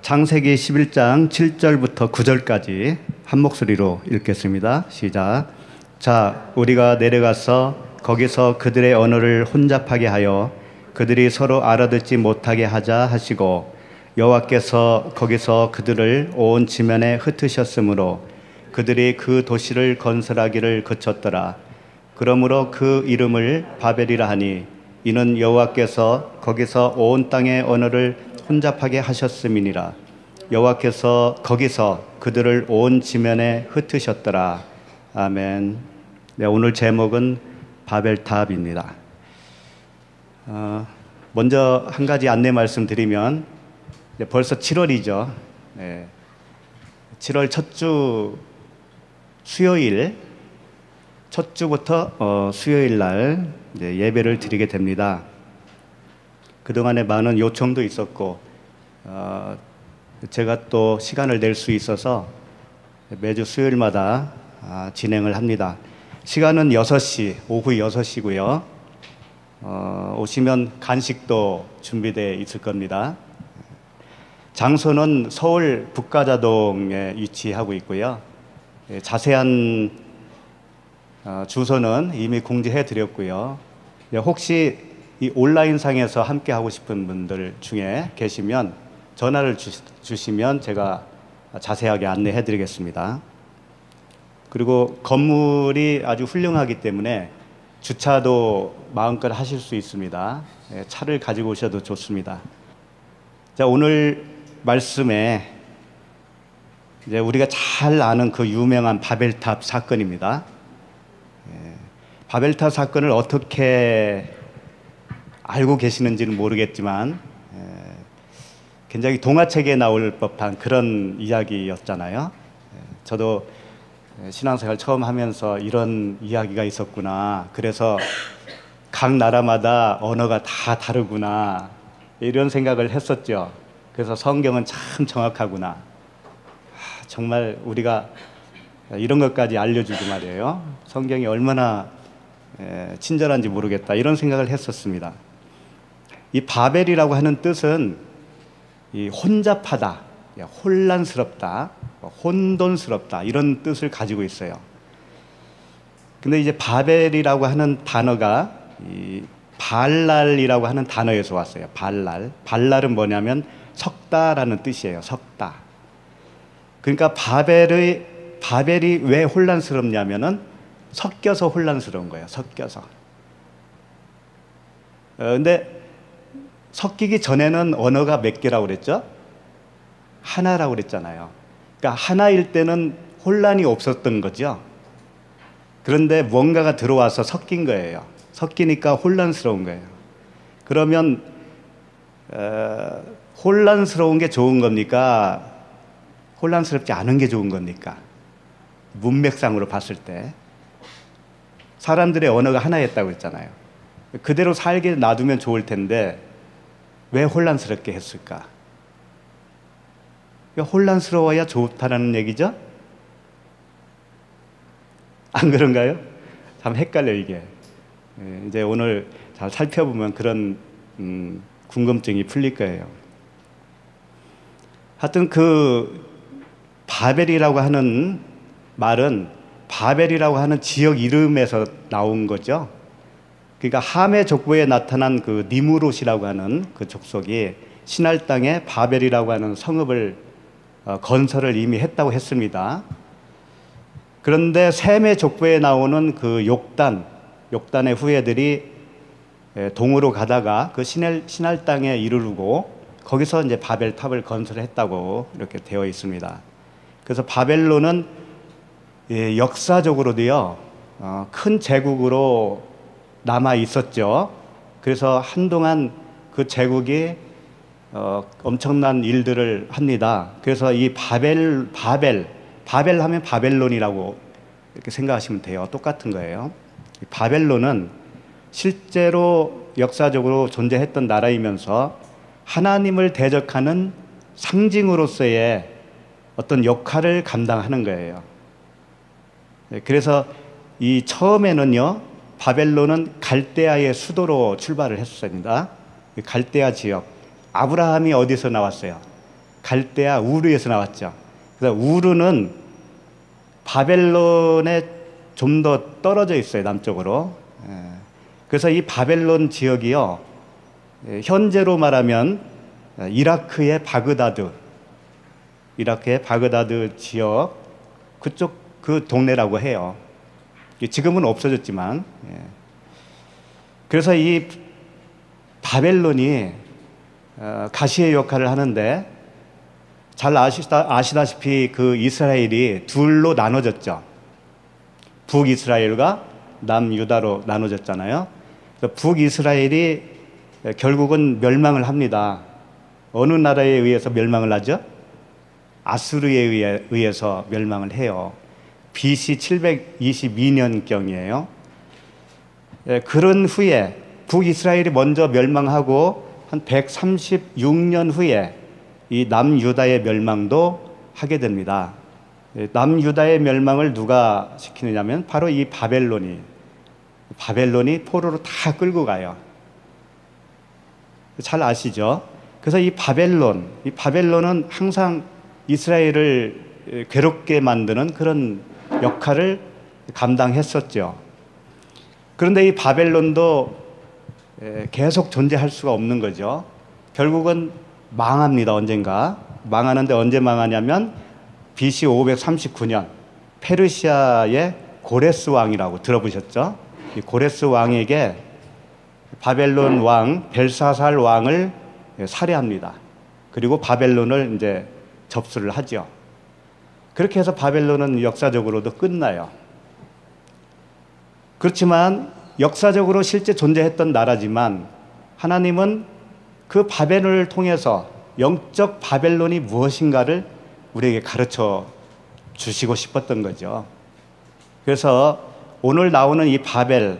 창세기 11장 7절부터 9절까지 한 목소리로 읽겠습니다. 시작. 자, 우리가 내려가서 거기서 그들의 언어를 혼잡하게 하여 그들이 서로 알아듣지 못하게 하자 하시고, 여호와께서 거기서 그들을 온 지면에 흩으셨으므로 그들이 그 도시를 건설하기를 그쳤더라. 그러므로 그 이름을 바벨이라 하니, 이는 여호와께서 거기서 온 땅의 언어를 혼잡하게 하셨음이니라. 여호와께서 거기서 그들을 온 지면에 흩으셨더라. 아멘. 네, 오늘 제목은 바벨탑입니다. 먼저 한 가지 안내 말씀드리면, 벌써 7월이죠. 네, 7월 첫 주 수요일, 첫 주부터 수요일 날 예배를 드리게 됩니다. 그동안에 많은 요청도 있었고, 제가 또 시간을 낼 수 있어서 매주 수요일마다 진행을 합니다. 시간은 6시, 오후 6시고요. 오시면 간식도 준비되어 있을 겁니다. 장소는 서울 북가자동에 위치하고 있고요. 자세한 주소는 이미 공지해 드렸고요. 혹시 이 온라인상에서 함께 하고 싶은 분들 중에 계시면 전화를 주시면 제가 자세하게 안내해 드리겠습니다. 그리고 건물이 아주 훌륭하기 때문에 주차도 마음껏 하실 수 있습니다. 차를 가지고 오셔도 좋습니다. 자, 오늘 말씀에 이제 우리가 잘 아는 그 유명한 바벨탑 사건입니다. 바벨탑 사건을 어떻게 알고 계시는지는 모르겠지만 굉장히 동화책에 나올 법한 그런 이야기였잖아요. 저도 신앙생활 처음 하면서 이런 이야기가 있었구나, 그래서 각 나라마다 언어가 다 다르구나, 이런 생각을 했었죠. 그래서 성경은 참 정확하구나, 정말 우리가 이런 것까지 알려주고 말이에요. 성경이 얼마나 친절한지 모르겠다, 이런 생각을 했었습니다. 이 바벨이라고 하는 뜻은 이 혼잡하다, 혼란스럽다, 혼돈스럽다, 이런 뜻을 가지고 있어요. 근데 이제 바벨이라고 하는 단어가 이 발랄이라고 하는 단어에서 왔어요. 발랄. 발랄은 뭐냐면 섞다라는 뜻이에요. 섞다. 그러니까 바벨이 왜 혼란스럽냐면은 섞여서 혼란스러운 거예요. 섞여서. 근데 섞이기 전에는 언어가 몇 개라고 그랬죠? 하나라고 그랬잖아요. 그러니까 하나일 때는 혼란이 없었던 거죠. 그런데 뭔가가 들어와서 섞인 거예요. 섞이니까 혼란스러운 거예요. 그러면 혼란스러운 게 좋은 겁니까? 혼란스럽지 않은 게 좋은 겁니까? 문맥상으로 봤을 때 사람들의 언어가 하나였다고 했잖아요. 그대로 살게 놔두면 좋을 텐데 왜 혼란스럽게 했을까? 혼란스러워야 좋다라는 얘기죠? 안 그런가요? 참 헷갈려 이게. 이제 오늘 잘 살펴보면 그런 궁금증이 풀릴 거예요. 하여튼 그 바벨이라고 하는 말은 바벨이라고 하는 지역 이름에서 나온 거죠. 그러니까 함의 족보에 나타난 그 니무롯이라고 하는 그 족속이 신할 땅에 바벨이라고 하는 성읍을 건설을 이미 했다고 했습니다. 그런데 셈의 족보에 나오는 그 욕단의 후예들이 동으로 가다가 그 신할 땅에 이르르고 거기서 이제 바벨탑을 건설했다고 이렇게 되어 있습니다. 그래서 바벨론은 역사적으로도요, 큰 제국으로 남아 있었죠. 그래서 한동안 그 제국이 엄청난 일들을 합니다. 그래서 이 바벨 하면 바벨론이라고 이렇게 생각하시면 돼요. 똑같은 거예요. 바벨론은 실제로 역사적으로 존재했던 나라이면서 하나님을 대적하는 상징으로서의 어떤 역할을 감당하는 거예요. 그래서 이 처음에는요, 바벨론은 갈대아의 수도로 출발을 했습니다. 갈대아 지역. 아브라함이 어디서 나왔어요? 갈대아 우르에서 나왔죠. 그래서 우르는 바벨론에 좀 더 떨어져 있어요, 남쪽으로. 그래서 이 바벨론 지역이요, 현재로 말하면 이라크의 바그다드 지역, 그쪽 그 동네라고 해요. 지금은 없어졌지만. 그래서 이 바벨론이 가시의 역할을 하는데, 잘 아시다시피 그 이스라엘이 둘로 나눠졌죠. 북이스라엘과 남유다로 나눠졌잖아요. 북이스라엘이 결국은 멸망을 합니다. 어느 나라에 의해서 멸망을 하죠? 아수르에 의해서 멸망을 해요. BC 722년경이에요. 그런 후에 북이스라엘이 먼저 멸망하고 한 136년 후에 이 남유다의 멸망도 하게 됩니다. 남유다의 멸망을 누가 시키느냐면 바로 이 바벨론이 포로로 다 끌고 가요. 잘 아시죠? 그래서 이 바벨론은 항상 이스라엘을 괴롭게 만드는 그런 역할을 감당했었죠. 그런데 이 바벨론도 계속 존재할 수가 없는 거죠. 결국은 망합니다. 언젠가. 망하는데 언제 망하냐면 BC 539년 페르시아의 고레스 왕이라고 들어보셨죠? 이 고레스 왕에게 바벨론 왕 벨사살 왕을 살해합니다. 그리고 바벨론을 이제 접수를 하죠. 그렇게 해서 바벨론은 역사적으로도 끝나요. 그렇지만 역사적으로 실제 존재했던 나라지만 하나님은 그 바벨론을 통해서 영적 바벨론이 무엇인가를 우리에게 가르쳐 주시고 싶었던 거죠. 그래서 오늘 나오는 이 바벨을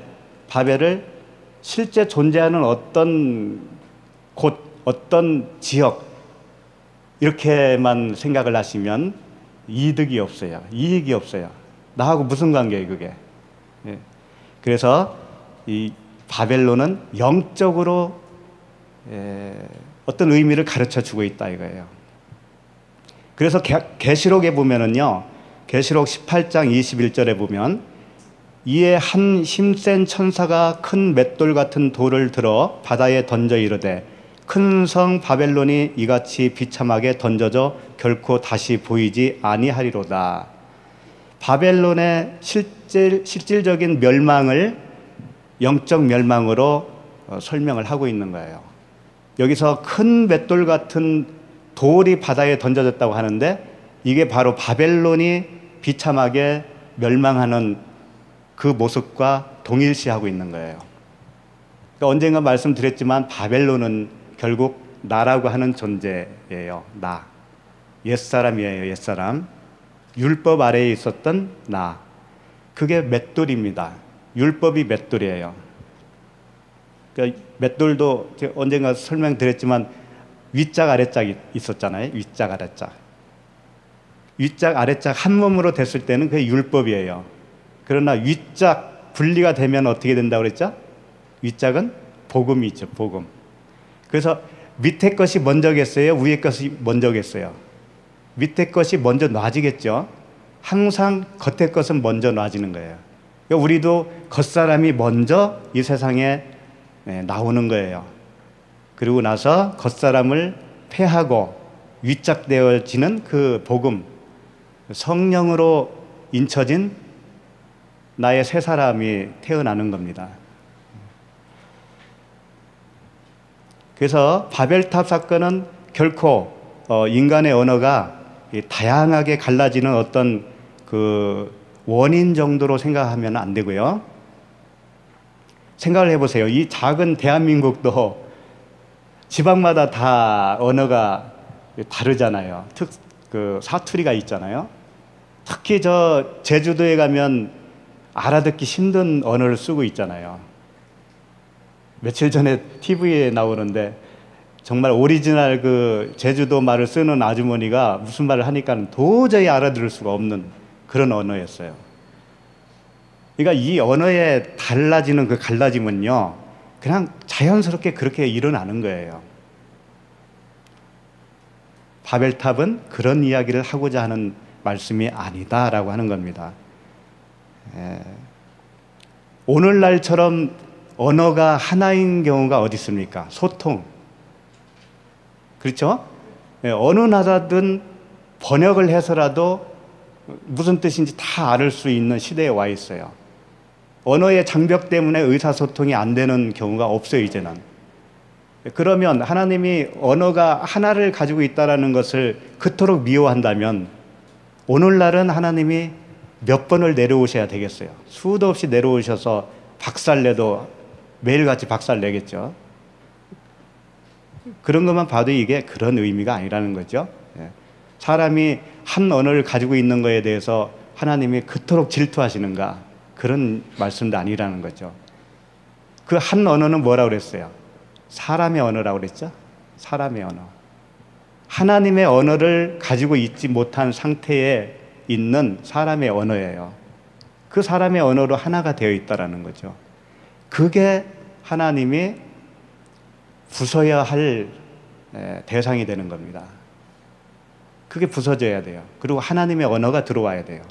실제 존재하는 어떤 곳, 어떤 지역 이렇게만 생각을 하시면 이익이 없어요. 나하고 무슨 관계예요, 그게? 그래서 이 바벨론은 영적으로 어떤 의미를 가르쳐 주고 있다 이거예요. 그래서 계시록에 보면은요, 계시록 18장 21절에 보면 이에 한 힘센 천사가 큰 맷돌 같은 돌을 들어 바다에 던져 이르되 큰 성 바벨론이 이같이 비참하게 던져져 결코 다시 보이지 아니하리로다. 바벨론의 실질적인 멸망을 영적 멸망으로 설명을 하고 있는 거예요. 여기서 큰 맷돌 같은 돌이 바다에 던져졌다고 하는데 이게 바로 바벨론이 비참하게 멸망하는 그 모습과 동일시하고 있는 거예요. 그러니까 언젠가 말씀드렸지만 바벨론은 결국 나라고 하는 존재예요. 나. 옛사람이에요. 옛사람. 율법 아래에 있었던 나. 그게 맷돌입니다. 율법이 맷돌이에요. 그러니까 맷돌도 제가 언젠가 설명드렸지만 윗짝 아래짝 있었잖아요. 윗짝 아래짝. 윗짝 아래짝 한 몸으로 됐을 때는 그게 율법이에요. 그러나 윗짝 분리가 되면 어떻게 된다고 그랬죠? 윗짝은 복음이 있죠. 복음. 그래서 밑에 것이 먼저겠어요? 위에 것이 먼저겠어요? 밑에 것이 먼저 놔지겠죠. 항상 겉에 것은 먼저 놔지는 거예요. 그러니까 우리도 겉사람이 먼저 이 세상에 나오는 거예요. 그리고 나서 겉사람을 패하고 윗짝되어지는 그 복음, 성령으로 인쳐진 나의 새 사람이 태어나는 겁니다. 그래서 바벨탑 사건은 결코 인간의 언어가 다양하게 갈라지는 어떤 그 원인 정도로 생각하면 안 되고요. 생각을 해보세요. 이 작은 대한민국도 지방마다 다 언어가 다르잖아요. 그 사투리가 있잖아요. 특히 저 제주도에 가면 알아듣기 힘든 언어를 쓰고 있잖아요. 며칠 전에 TV에 나오는데 정말 오리지널 그 제주도 말을 쓰는 아주머니가 무슨 말을 하니까 도저히 알아들을 수가 없는 그런 언어였어요. 그러니까 이 언어에 달라지는 그 갈라짐은요, 그냥 자연스럽게 그렇게 일어나는 거예요. 바벨탑은 그런 이야기를 하고자 하는 말씀이 아니다라고 하는 겁니다. 오늘날처럼 언어가 하나인 경우가 어디 있습니까? 소통. 그렇죠? 어느 나라든 번역을 해서라도 무슨 뜻인지 다 알을 수 있는 시대에 와 있어요. 언어의 장벽 때문에 의사소통이 안 되는 경우가 없어요, 이제는. 그러면 하나님이 언어가 하나를 가지고 있다는 것을 그토록 미워한다면 오늘날은 하나님이 몇 번을 내려오셔야 되겠어요. 수도 없이 내려오셔서 박살내도 매일같이 박살내겠죠. 그런 것만 봐도 이게 그런 의미가 아니라는 거죠. 사람이 한 언어를 가지고 있는 것에 대해서 하나님이 그토록 질투하시는가, 그런 말씀도 아니라는 거죠. 그 한 언어는 뭐라고 그랬어요? 사람의 언어라고 그랬죠. 사람의 언어. 하나님의 언어를 가지고 있지 못한 상태에 있는 사람의 언어예요. 그 사람의 언어로 하나가 되어 있다라는 거죠. 그게 하나님이 부숴야 할 대상이 되는 겁니다. 그게 부서져야 돼요. 그리고 하나님의 언어가 들어와야 돼요.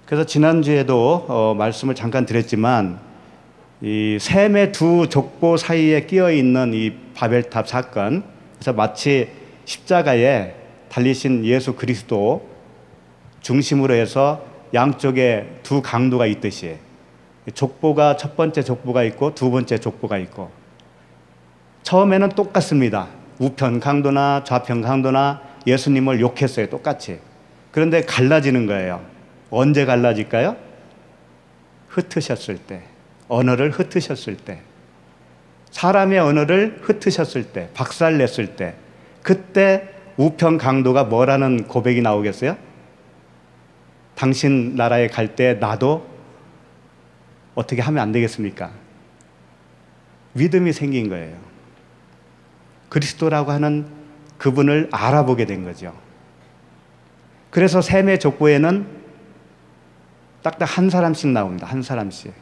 그래서 지난주에도 말씀을 잠깐 드렸지만 이 셈의 두 족보 사이에 끼어 있는 이 바벨탑 사건, 그래서 마치 십자가에 달리신 예수 그리스도 중심으로 해서 양쪽에 두 강도가 있듯이 족보가 첫 번째 족보가 있고 두 번째 족보가 있고 처음에는 똑같습니다. 우편 강도나 좌편 강도나 예수님을 욕했어요. 똑같이. 그런데 갈라지는 거예요. 언제 갈라질까요? 흩으셨을 때, 언어를 흩으셨을 때, 사람의 언어를 흩으셨을 때, 박살냈을 때, 그때 우편 강도가 뭐라는 고백이 나오겠어요? 당신 나라에 갈 때 나도 어떻게 하면 안 되겠습니까? 믿음이 생긴 거예요. 그리스도라고 하는 그분을 알아보게 된 거죠. 그래서 셈의 족보에는 딱딱 한 사람씩 나옵니다. 한 사람씩.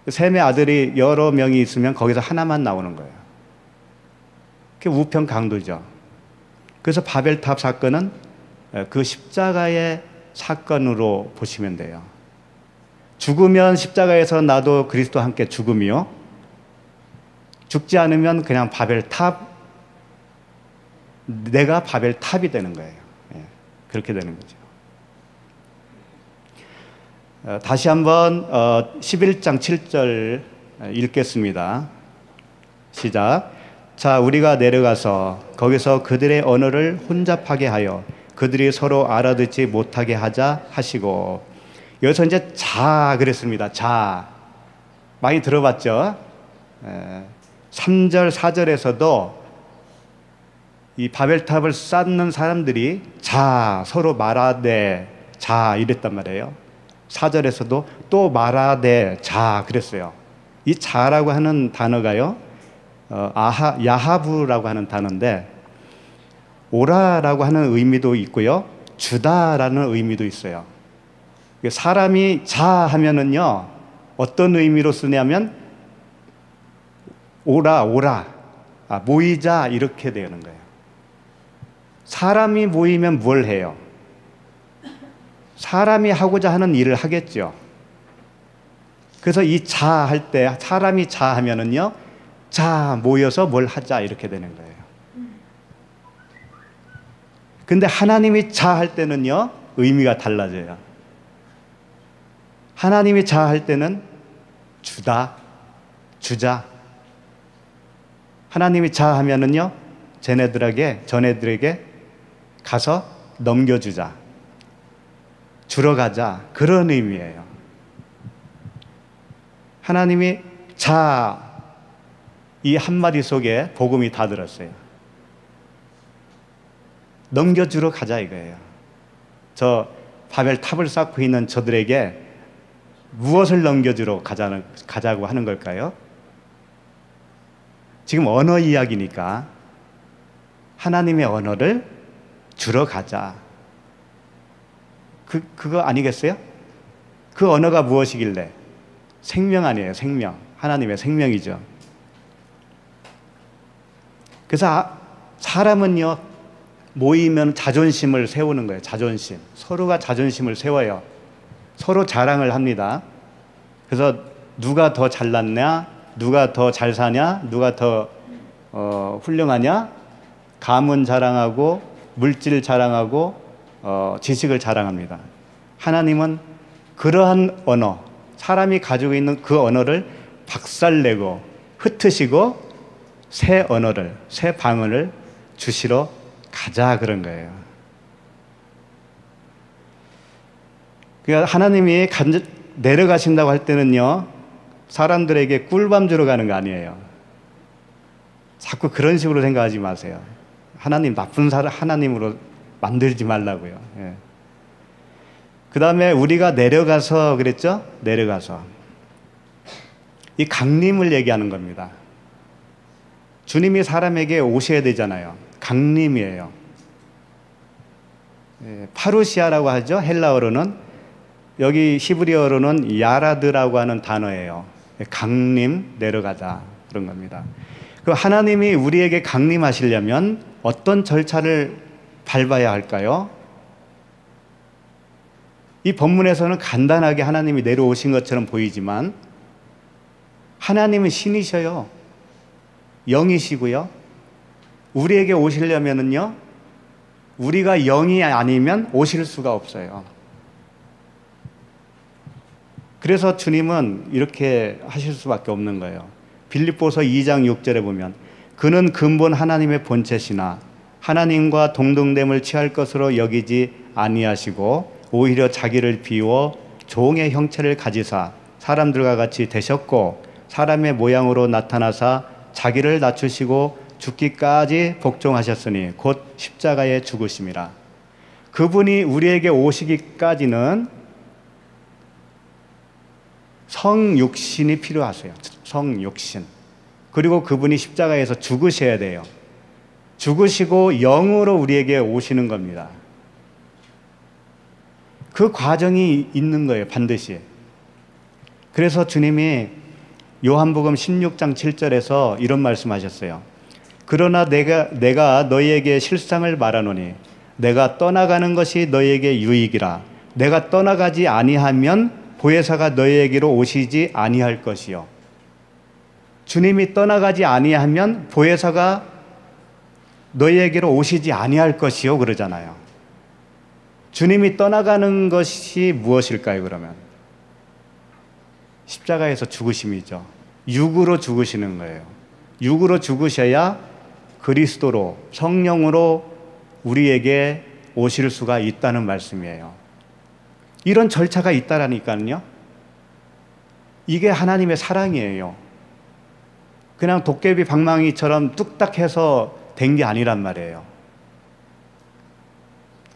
셈의 아들이 여러 명이 있으면 거기서 하나만 나오는 거예요. 그게 우편 강도죠. 그래서 바벨탑 사건은 그 십자가의 사건으로 보시면 돼요. 죽으면 십자가에서 나도 그리스도와 함께 죽음이요. 죽지 않으면 그냥 바벨탑, 내가 바벨탑이 되는 거예요. 그렇게 되는 거죠. 다시 한번 11장 7절 읽겠습니다. 시작. 자, 우리가 내려가서 거기서 그들의 언어를 혼잡하게 하여 그들이 서로 알아듣지 못하게 하자 하시고, 여기서 이제 자 그랬습니다. 자, 많이 들어봤죠? 3절 4절에서도 이 바벨탑을 쌓는 사람들이 자, 서로 말하되 자 이랬단 말이에요. 4절에서도 또 말하되 자 그랬어요. 이 자라고 하는 단어가요, 야하부라고 하는 단어인데 오라라고 하는 의미도 있고요, 주다라는 의미도 있어요. 사람이 자 하면은요, 어떤 의미로 쓰냐면 오라, 모이자 이렇게 되는 거예요. 사람이 모이면 뭘 해요? 사람이 하고자 하는 일을 하겠죠. 그래서 이 자 할 때, 사람이 자 하면은요, 자 모여서 뭘 하자 이렇게 되는 거예요. 근데 하나님이 자 할 때는요, 의미가 달라져요. 하나님이 자 할 때는 주다, 주자. 하나님이 자 하면은요, 전애들에게 가서 넘겨주자, 주러 가자, 그런 의미예요. 하나님이 자, 이 한마디 속에 복음이 다 들었어요. 넘겨주러 가자 이거예요. 저 바벨탑을 쌓고 있는 저들에게 무엇을 넘겨주러 가자고 하는 걸까요? 지금 언어 이야기니까 하나님의 언어를 주러 가자. 그거 아니겠어요? 그 언어가 무엇이길래? 생명 아니에요, 생명. 하나님의 생명이죠. 그래서 사람은요, 모이면 자존심을 세우는 거예요. 자존심. 서로가 자존심을 세워요. 서로 자랑을 합니다. 그래서 누가 더 잘났냐, 누가 더 잘 사냐, 누가 더 훌륭하냐, 가문 자랑하고 물질 자랑하고 지식을 자랑합니다. 하나님은 그러한 언어, 사람이 가지고 있는 그 언어를 박살내고 흩으시고 새 언어를, 새 방언을 주시러 가자 그런 거예요. 그러니까 하나님이 내려가신다고 할 때는요, 사람들에게 꿀밤 주러 가는 거 아니에요. 자꾸 그런 식으로 생각하지 마세요. 하나님 나쁜 하나님으로 만들지 말라고요. 예. 그 다음에 우리가 내려가서 그랬죠? 내려가서 이 강림을 얘기하는 겁니다. 주님이 사람에게 오셔야 되잖아요. 강림이에요. 예, 파루시아라고 하죠. 헬라어로는. 여기 히브리어로는 야라드라고 하는 단어예요. 강림, 내려가자 그런 겁니다. 그 하나님이 우리에게 강림하시려면 어떤 절차를 밟아야 할까요? 이 본문에서는 간단하게 하나님이 내려오신 것처럼 보이지만 하나님은 신이셔요. 영이시고요. 우리에게 오시려면은요, 우리가 영이 아니면 오실 수가 없어요. 그래서 주님은 이렇게 하실 수밖에 없는 거예요. 빌립보서 2장 6절에 보면 그는 근본 하나님의 본체시나 하나님과 동등됨을 취할 것으로 여기지 아니하시고 오히려 자기를 비워 종의 형체를 가지사 사람들과 같이 되셨고 사람의 모양으로 나타나사 자기를 낮추시고 죽기까지 복종하셨으니 곧 십자가에 죽으심이라. 그분이 우리에게 오시기까지는 성육신이 필요하세요. 성육신. 그리고 그분이 십자가에서 죽으셔야 돼요. 죽으시고 영으로 우리에게 오시는 겁니다. 그 과정이 있는 거예요. 반드시. 그래서 주님이 요한복음 16장 7절에서 이런 말씀하셨어요. 그러나 내가 너희에게 실상을 말하노니 내가 떠나가는 것이 너희에게 유익이라. 내가 떠나가지 아니하면 보혜사가 너희에게로 오시지 아니할 것이요. 주님이 떠나가지 아니하면 보혜사가 너희에게로 오시지 아니할 것이요 그러잖아요. 주님이 떠나가는 것이 무엇일까요? 그러면 십자가에서 죽으심이죠. 육으로 죽으시는 거예요. 육으로 죽으셔야 그리스도로 성령으로 우리에게 오실 수가 있다는 말씀이에요. 이런 절차가 있다라니까요. 이게 하나님의 사랑이에요. 그냥 도깨비 방망이처럼 뚝딱 해서 된 게 아니란 말이에요.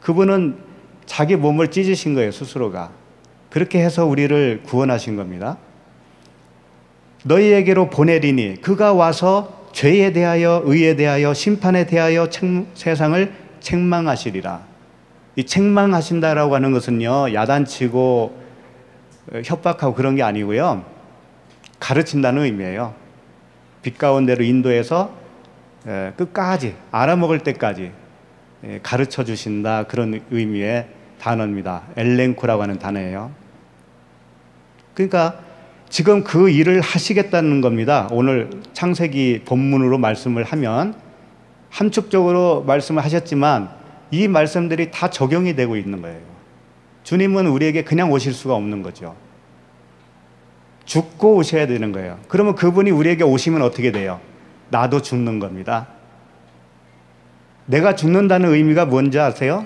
그분은 자기 몸을 찢으신 거예요, 스스로가. 그렇게 해서 우리를 구원하신 겁니다. 너희에게로 보내리니 그가 와서 죄에 대하여 의에 대하여 심판에 대하여 세상을 책망하시리라. 이 책망하신다라고 하는 것은요, 야단치고 협박하고 그런 게 아니고요, 가르친다는 의미예요. 빛 가운데로 인도해서 끝까지 알아먹을 때까지 가르쳐 주신다, 그런 의미의 단어입니다. 엘렌코라고 하는 단어예요. 그러니까 지금 그 일을 하시겠다는 겁니다. 오늘 창세기 본문으로 말씀을 하면 함축적으로 말씀을 하셨지만 이 말씀들이 다 적용이 되고 있는 거예요. 주님은 우리에게 그냥 오실 수가 없는 거죠. 죽고 오셔야 되는 거예요. 그러면 그분이 우리에게 오시면 어떻게 돼요? 나도 죽는 겁니다. 내가 죽는다는 의미가 뭔지 아세요?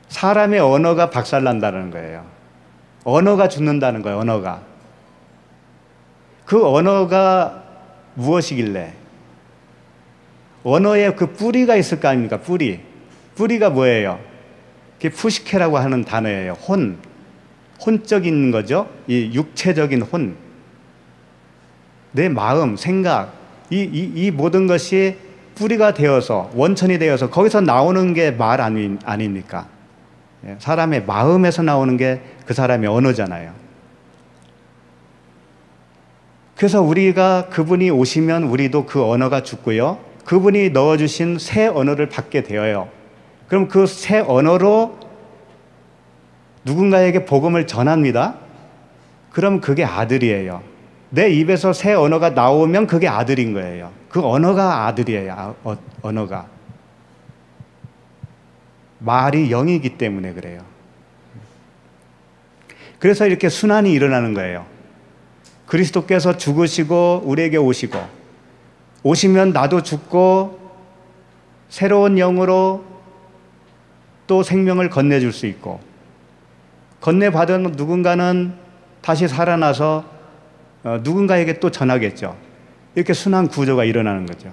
사람의 언어가 박살난다는 거예요. 언어가 죽는다는 거예요. 언어가. 그 언어가 무엇이길래? 언어에 그 뿌리가 있을 거 아닙니까? 뿌리가 뭐예요? 그게 푸시케라고 하는 단어예요. 혼적인 거죠. 이 육체적인 혼. 내 마음, 생각, 이 모든 것이 뿌리가 되어서 원천이 되어서 거기서 나오는 게 말 아닙니까? 사람의 마음에서 나오는 게 그 사람의 언어잖아요. 그래서 우리가 그분이 오시면 우리도 그 언어가 죽고요. 그분이 넣어주신 새 언어를 받게 되어요. 그럼 그 새 언어로 누군가에게 복음을 전합니다. 그럼 그게 아들이에요. 내 입에서 새 언어가 나오면 그게 아들인 거예요. 그 언어가 아들이에요. 언어가. 말이 영이기 때문에 그래요. 그래서 이렇게 순환이 일어나는 거예요. 그리스도께서 죽으시고 우리에게 오시고, 오시면 나도 죽고 새로운 영으로 또 생명을 건네줄 수 있고, 건네받은 누군가는 다시 살아나서 누군가에게 또 전하겠죠. 이렇게 순환 구조가 일어나는 거죠.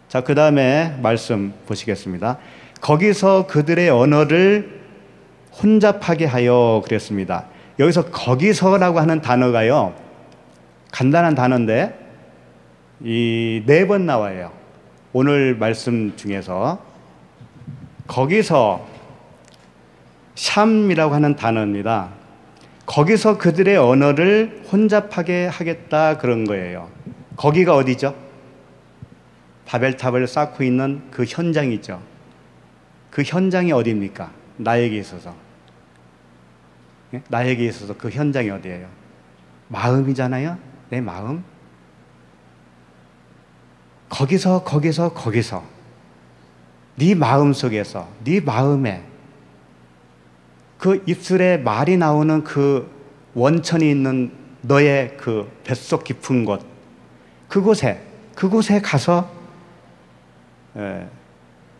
자, 그 다음에 말씀 보시겠습니다. 거기서 그들의 언어를 혼잡하게 하여 그랬습니다. 여기서 거기서라고 하는 단어가요, 간단한 단어인데 이 4번 나와요. 오늘 말씀 중에서. 거기서 샴이라고 하는 단어입니다. 거기서 그들의 언어를 혼잡하게 하겠다 그런 거예요. 거기가 어디죠? 바벨탑을 쌓고 있는 그 현장이죠. 그 현장이 어디입니까? 나에게 있어서. 나에게 있어서 그 현장이 어디예요? 마음이잖아요. 내 마음. 거기서 네 마음 속에서, 네 마음에 그 입술에 말이 나오는 그 원천이 있는 너의 그 뱃속 깊은 곳, 그곳에 가서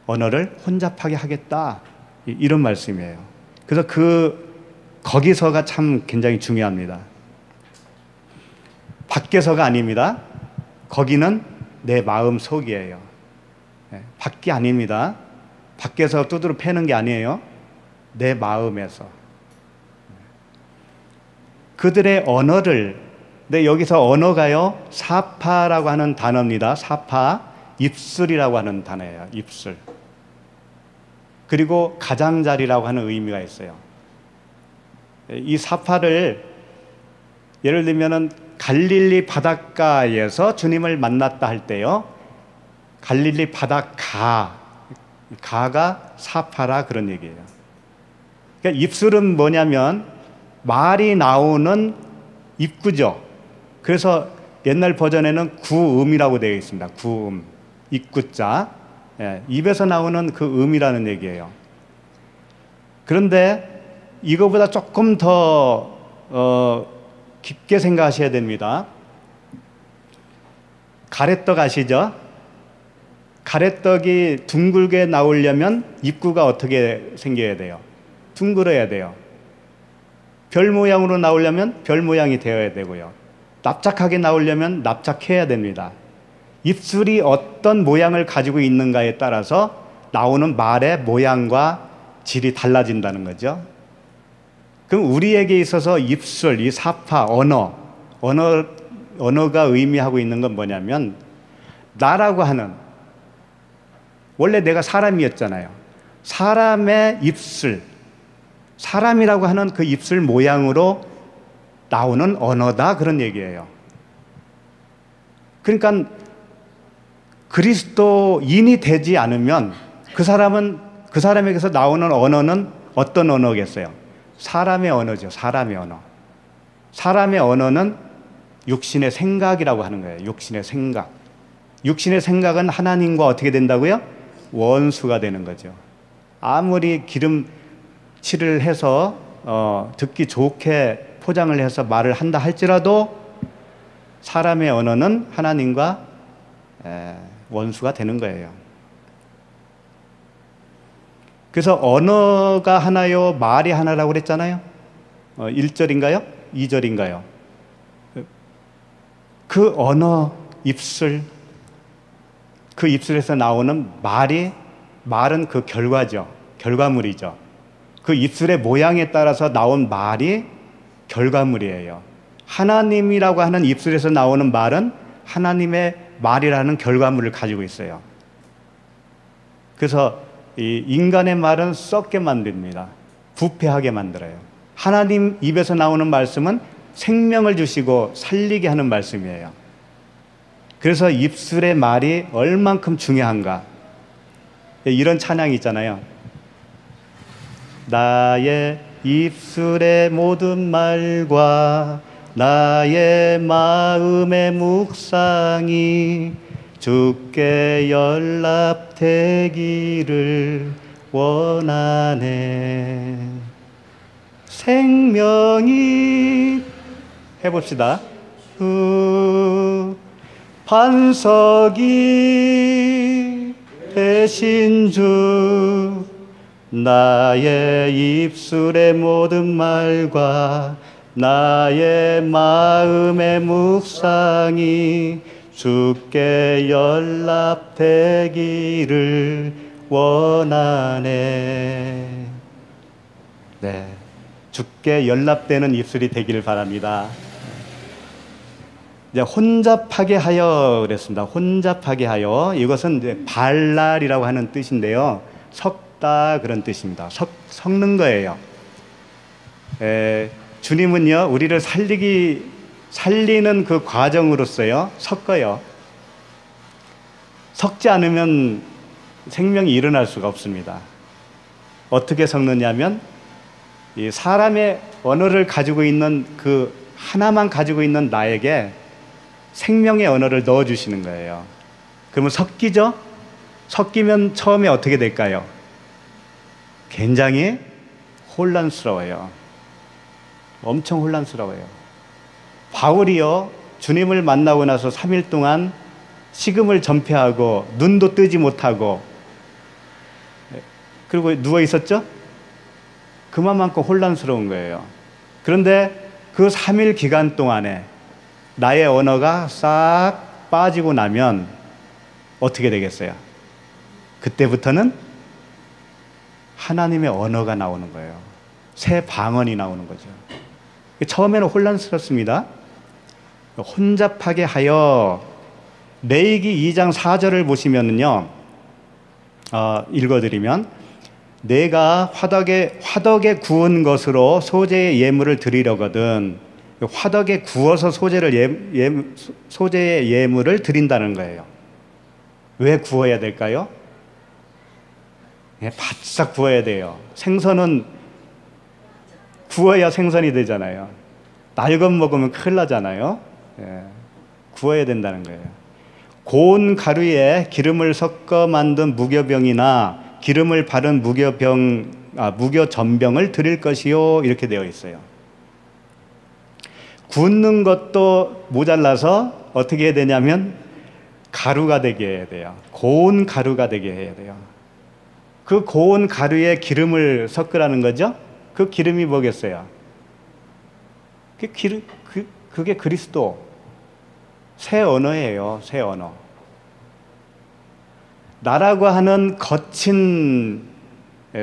언어를 혼잡하게 하겠다, 이런 말씀이에요. 그래서 거기서가 참 굉장히 중요합니다. 밖에서가 아닙니다. 거기는 내 마음 속이에요. 밖이 아닙니다. 밖에서 두드러 패는 게 아니에요. 내 마음에서. 그들의 언어를, 근데 여기서 언어가요, 사파라고 하는 단어입니다. 사파, 입술이라고 하는 단어예요. 입술. 그리고 가장자리라고 하는 의미가 있어요. 이 사파를 예를 들면은 갈릴리 바닷가에서 주님을 만났다 할 때요, 갈릴리 바닷가가 사파라 그런 얘기예요. 그러니까 입술은 뭐냐면 말이 나오는 입구죠. 그래서 옛날 버전에는 구음이라고 되어 있습니다. 구음, 입구자. 입에서 나오는 그 음이라는 얘기예요. 그런데 이거보다 조금 더 깊게 생각하셔야 됩니다. 가래떡 아시죠? 가래떡이 둥글게 나오려면 입구가 어떻게 생겨야 돼요? 둥글어야 돼요. 별 모양으로 나오려면 별 모양이 되어야 되고요. 납작하게 나오려면 납작해야 됩니다. 입술이 어떤 모양을 가지고 있는가에 따라서 나오는 말의 모양과 질이 달라진다는 거죠. 그럼 우리에게 있어서 입술, 이 사파, 언어가 의미하고 있는 건 뭐냐면, 나라고 하는, 원래 내가 사람이었잖아요. 사람의 입술, 사람이라고 하는 그 입술 모양으로 나오는 언어다, 그런 얘기예요. 그러니까 그리스도인이 되지 않으면 그 사람에게서 나오는 언어는 어떤 언어겠어요? 사람의 언어죠. 사람의 언어. 사람의 언어는 육신의 생각이라고 하는 거예요. 육신의 생각. 육신의 생각은 하나님과 어떻게 된다고요? 원수가 되는 거죠. 아무리 기름칠을 해서 듣기 좋게 포장을 해서 말을 한다 할지라도 사람의 언어는 하나님과 원수가 되는 거예요. 그래서 언어가 하나요, 말이 하나라고 그랬잖아요. 1절인가요? 2절인가요? 그 언어, 입술, 그 입술에서 나오는 말은 그 결과죠. 결과물이죠. 그 입술의 모양에 따라서 나온 말이 결과물이에요. 하나님이라고 하는 입술에서 나오는 말은 하나님의 말이라는 결과물을 가지고 있어요. 그래서 이 인간의 말은 썩게 만듭니다. 부패하게 만들어요. 하나님 입에서 나오는 말씀은 생명을 주시고 살리게 하는 말씀이에요. 그래서 입술의 말이 얼만큼 중요한가. 이런 찬양이 있잖아요. 나의 입술의 모든 말과 나의 마음의 묵상이 주께 연락되기를 원하네. 생명이 해봅시다. 반석이 되신 주, 나의 입술의 모든 말과 나의 마음의 묵상이 주께 연락되기를 원하네. 네, 주께 연락되는 입술이 되기를 바랍니다. 이제 혼잡하게 하여 그랬습니다. 혼잡하게 하여. 이것은 이제 발랄이라고 하는 뜻인데요. 섞다 그런 뜻입니다. 섞는 거예요. 주님은요, 우리를 살리는 그 과정으로서요, 섞어요. 섞지 않으면 생명이 일어날 수가 없습니다. 어떻게 섞느냐면, 이 사람의 언어를 가지고 있는 그 하나만 가지고 있는 나에게 생명의 언어를 넣어주시는 거예요. 그러면 섞이죠? 섞이면 처음에 어떻게 될까요? 굉장히 혼란스러워요. 엄청 혼란스러워요. 바울이요, 주님을 만나고 나서 3일 동안 식음을 전폐하고 눈도 뜨지 못하고 그리고 누워 있었죠? 그만큼 혼란스러운 거예요. 그런데 그 3일 기간 동안에 나의 언어가 싹 빠지고 나면 어떻게 되겠어요? 그때부터는 하나님의 언어가 나오는 거예요. 새 방언이 나오는 거죠. 처음에는 혼란스럽습니다. 혼잡하게 하여. 레위기 2장 4절을 보시면요, 읽어드리면, 내가 화덕에 구운 것으로 소재의 예물을 드리려거든. 화덕에 구워서 소재의 예물을 드린다는 거예요. 왜 구워야 될까요? 바싹 구워야 돼요. 생선은 구워야 생선이 되잖아요. 날것 먹으면 큰일 나잖아요. 구워야 된다는 거예요. 고운 가루에 기름을 섞어 만든 무교병이나 기름을 바른 무교전병을 드릴 것이요, 이렇게 되어 있어요. 굽는 것도 모자라서 어떻게 해야 되냐면 가루가 되게 해야 돼요. 고운 가루가 되게 해야 돼요. 그 고운 가루에 기름을 섞으라는 거죠. 그 기름이 뭐겠어요? 그게 그리스도, 새 언어예요. 새 언어. 나라고 하는 거친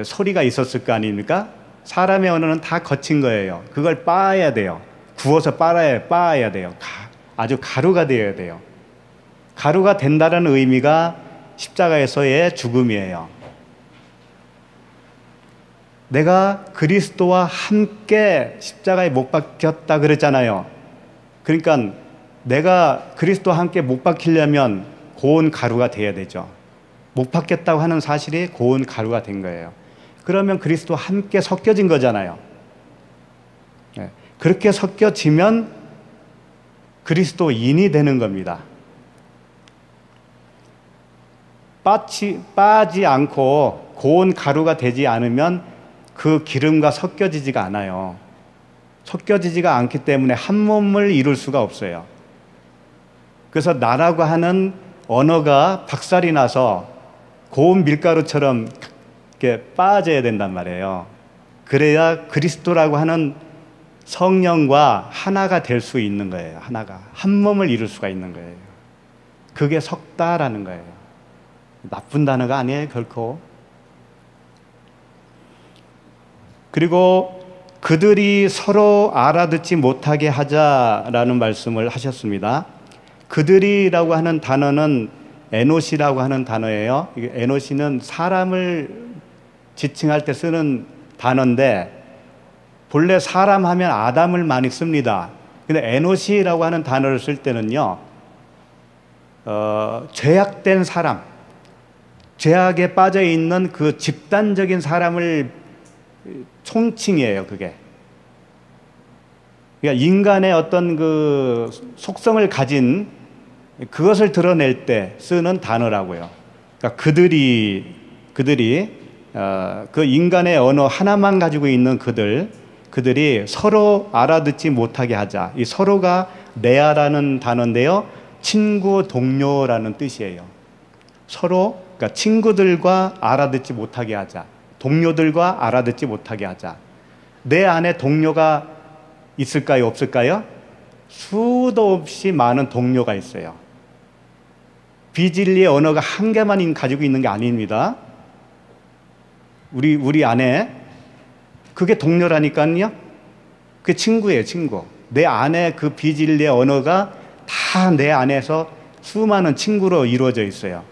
소리가 있었을 거 아닙니까? 사람의 언어는 다 거친 거예요. 그걸 빻아야 돼요. 구워서 빻아야 돼요. 아주 가루가 되어야 돼요. 가루가 된다는 의미가 십자가에서의 죽음이에요. 내가 그리스도와 함께 십자가에 못 박혔다 그랬잖아요. 그러니까 내가 그리스도와 함께 못 박히려면 고운 가루가 돼야 되죠. 못 박혔다고 하는 사실이 고운 가루가 된 거예요. 그러면 그리스도와 함께 섞여진 거잖아요. 그렇게 섞여지면 그리스도인이 되는 겁니다. 빠지 않고 고운 가루가 되지 않으면 그 기름과 섞여지지가 않아요. 섞여지지가 않기 때문에 한 몸을 이룰 수가 없어요. 그래서 나라고 하는 언어가 박살이 나서 고운 밀가루처럼 이렇게 빠져야 된단 말이에요. 그래야 그리스도라고 하는 성령과 하나가 될 수 있는 거예요. 하나가. 한 몸을 이룰 수가 있는 거예요. 그게 섞다라는 거예요. 나쁜 단어가 아니에요, 결코. 그리고 그들이 서로 알아듣지 못하게 하자라는 말씀을 하셨습니다. 그들이라고 하는 단어는 에노시라고 하는 단어예요. 에노시는 사람을 지칭할 때 쓰는 단어인데 본래 사람 하면 아담을 많이 씁니다. 근데 에노시라고 하는 단어를 쓸 때는요, 죄악된 사람, 죄악에 빠져 있는 그 집단적인 사람을 총칭이에요, 그게. 그러니까 인간의 어떤 그 속성을 가진 그것을 드러낼 때 쓰는 단어라고요. 그러니까 그들이 그 인간의 언어 하나만 가지고 있는 그들이 서로 알아듣지 못하게 하자. 이 서로가 레아라는 단어인데요, 친구, 동료라는 뜻이에요. 서로, 그러니까 친구들과 알아듣지 못하게 하자, 동료들과 알아듣지 못하게 하자. 내 안에 동료가 있을까요, 없을까요? 수도 없이 많은 동료가 있어요. 비진리의 언어가 한 개만 가지고 있는 게 아닙니다. 우리 안에 그게 동료라니까요. 그게 친구예요, 친구. 내 안에 그 비진리의 언어가 다 내 안에서 수많은 친구로 이루어져 있어요.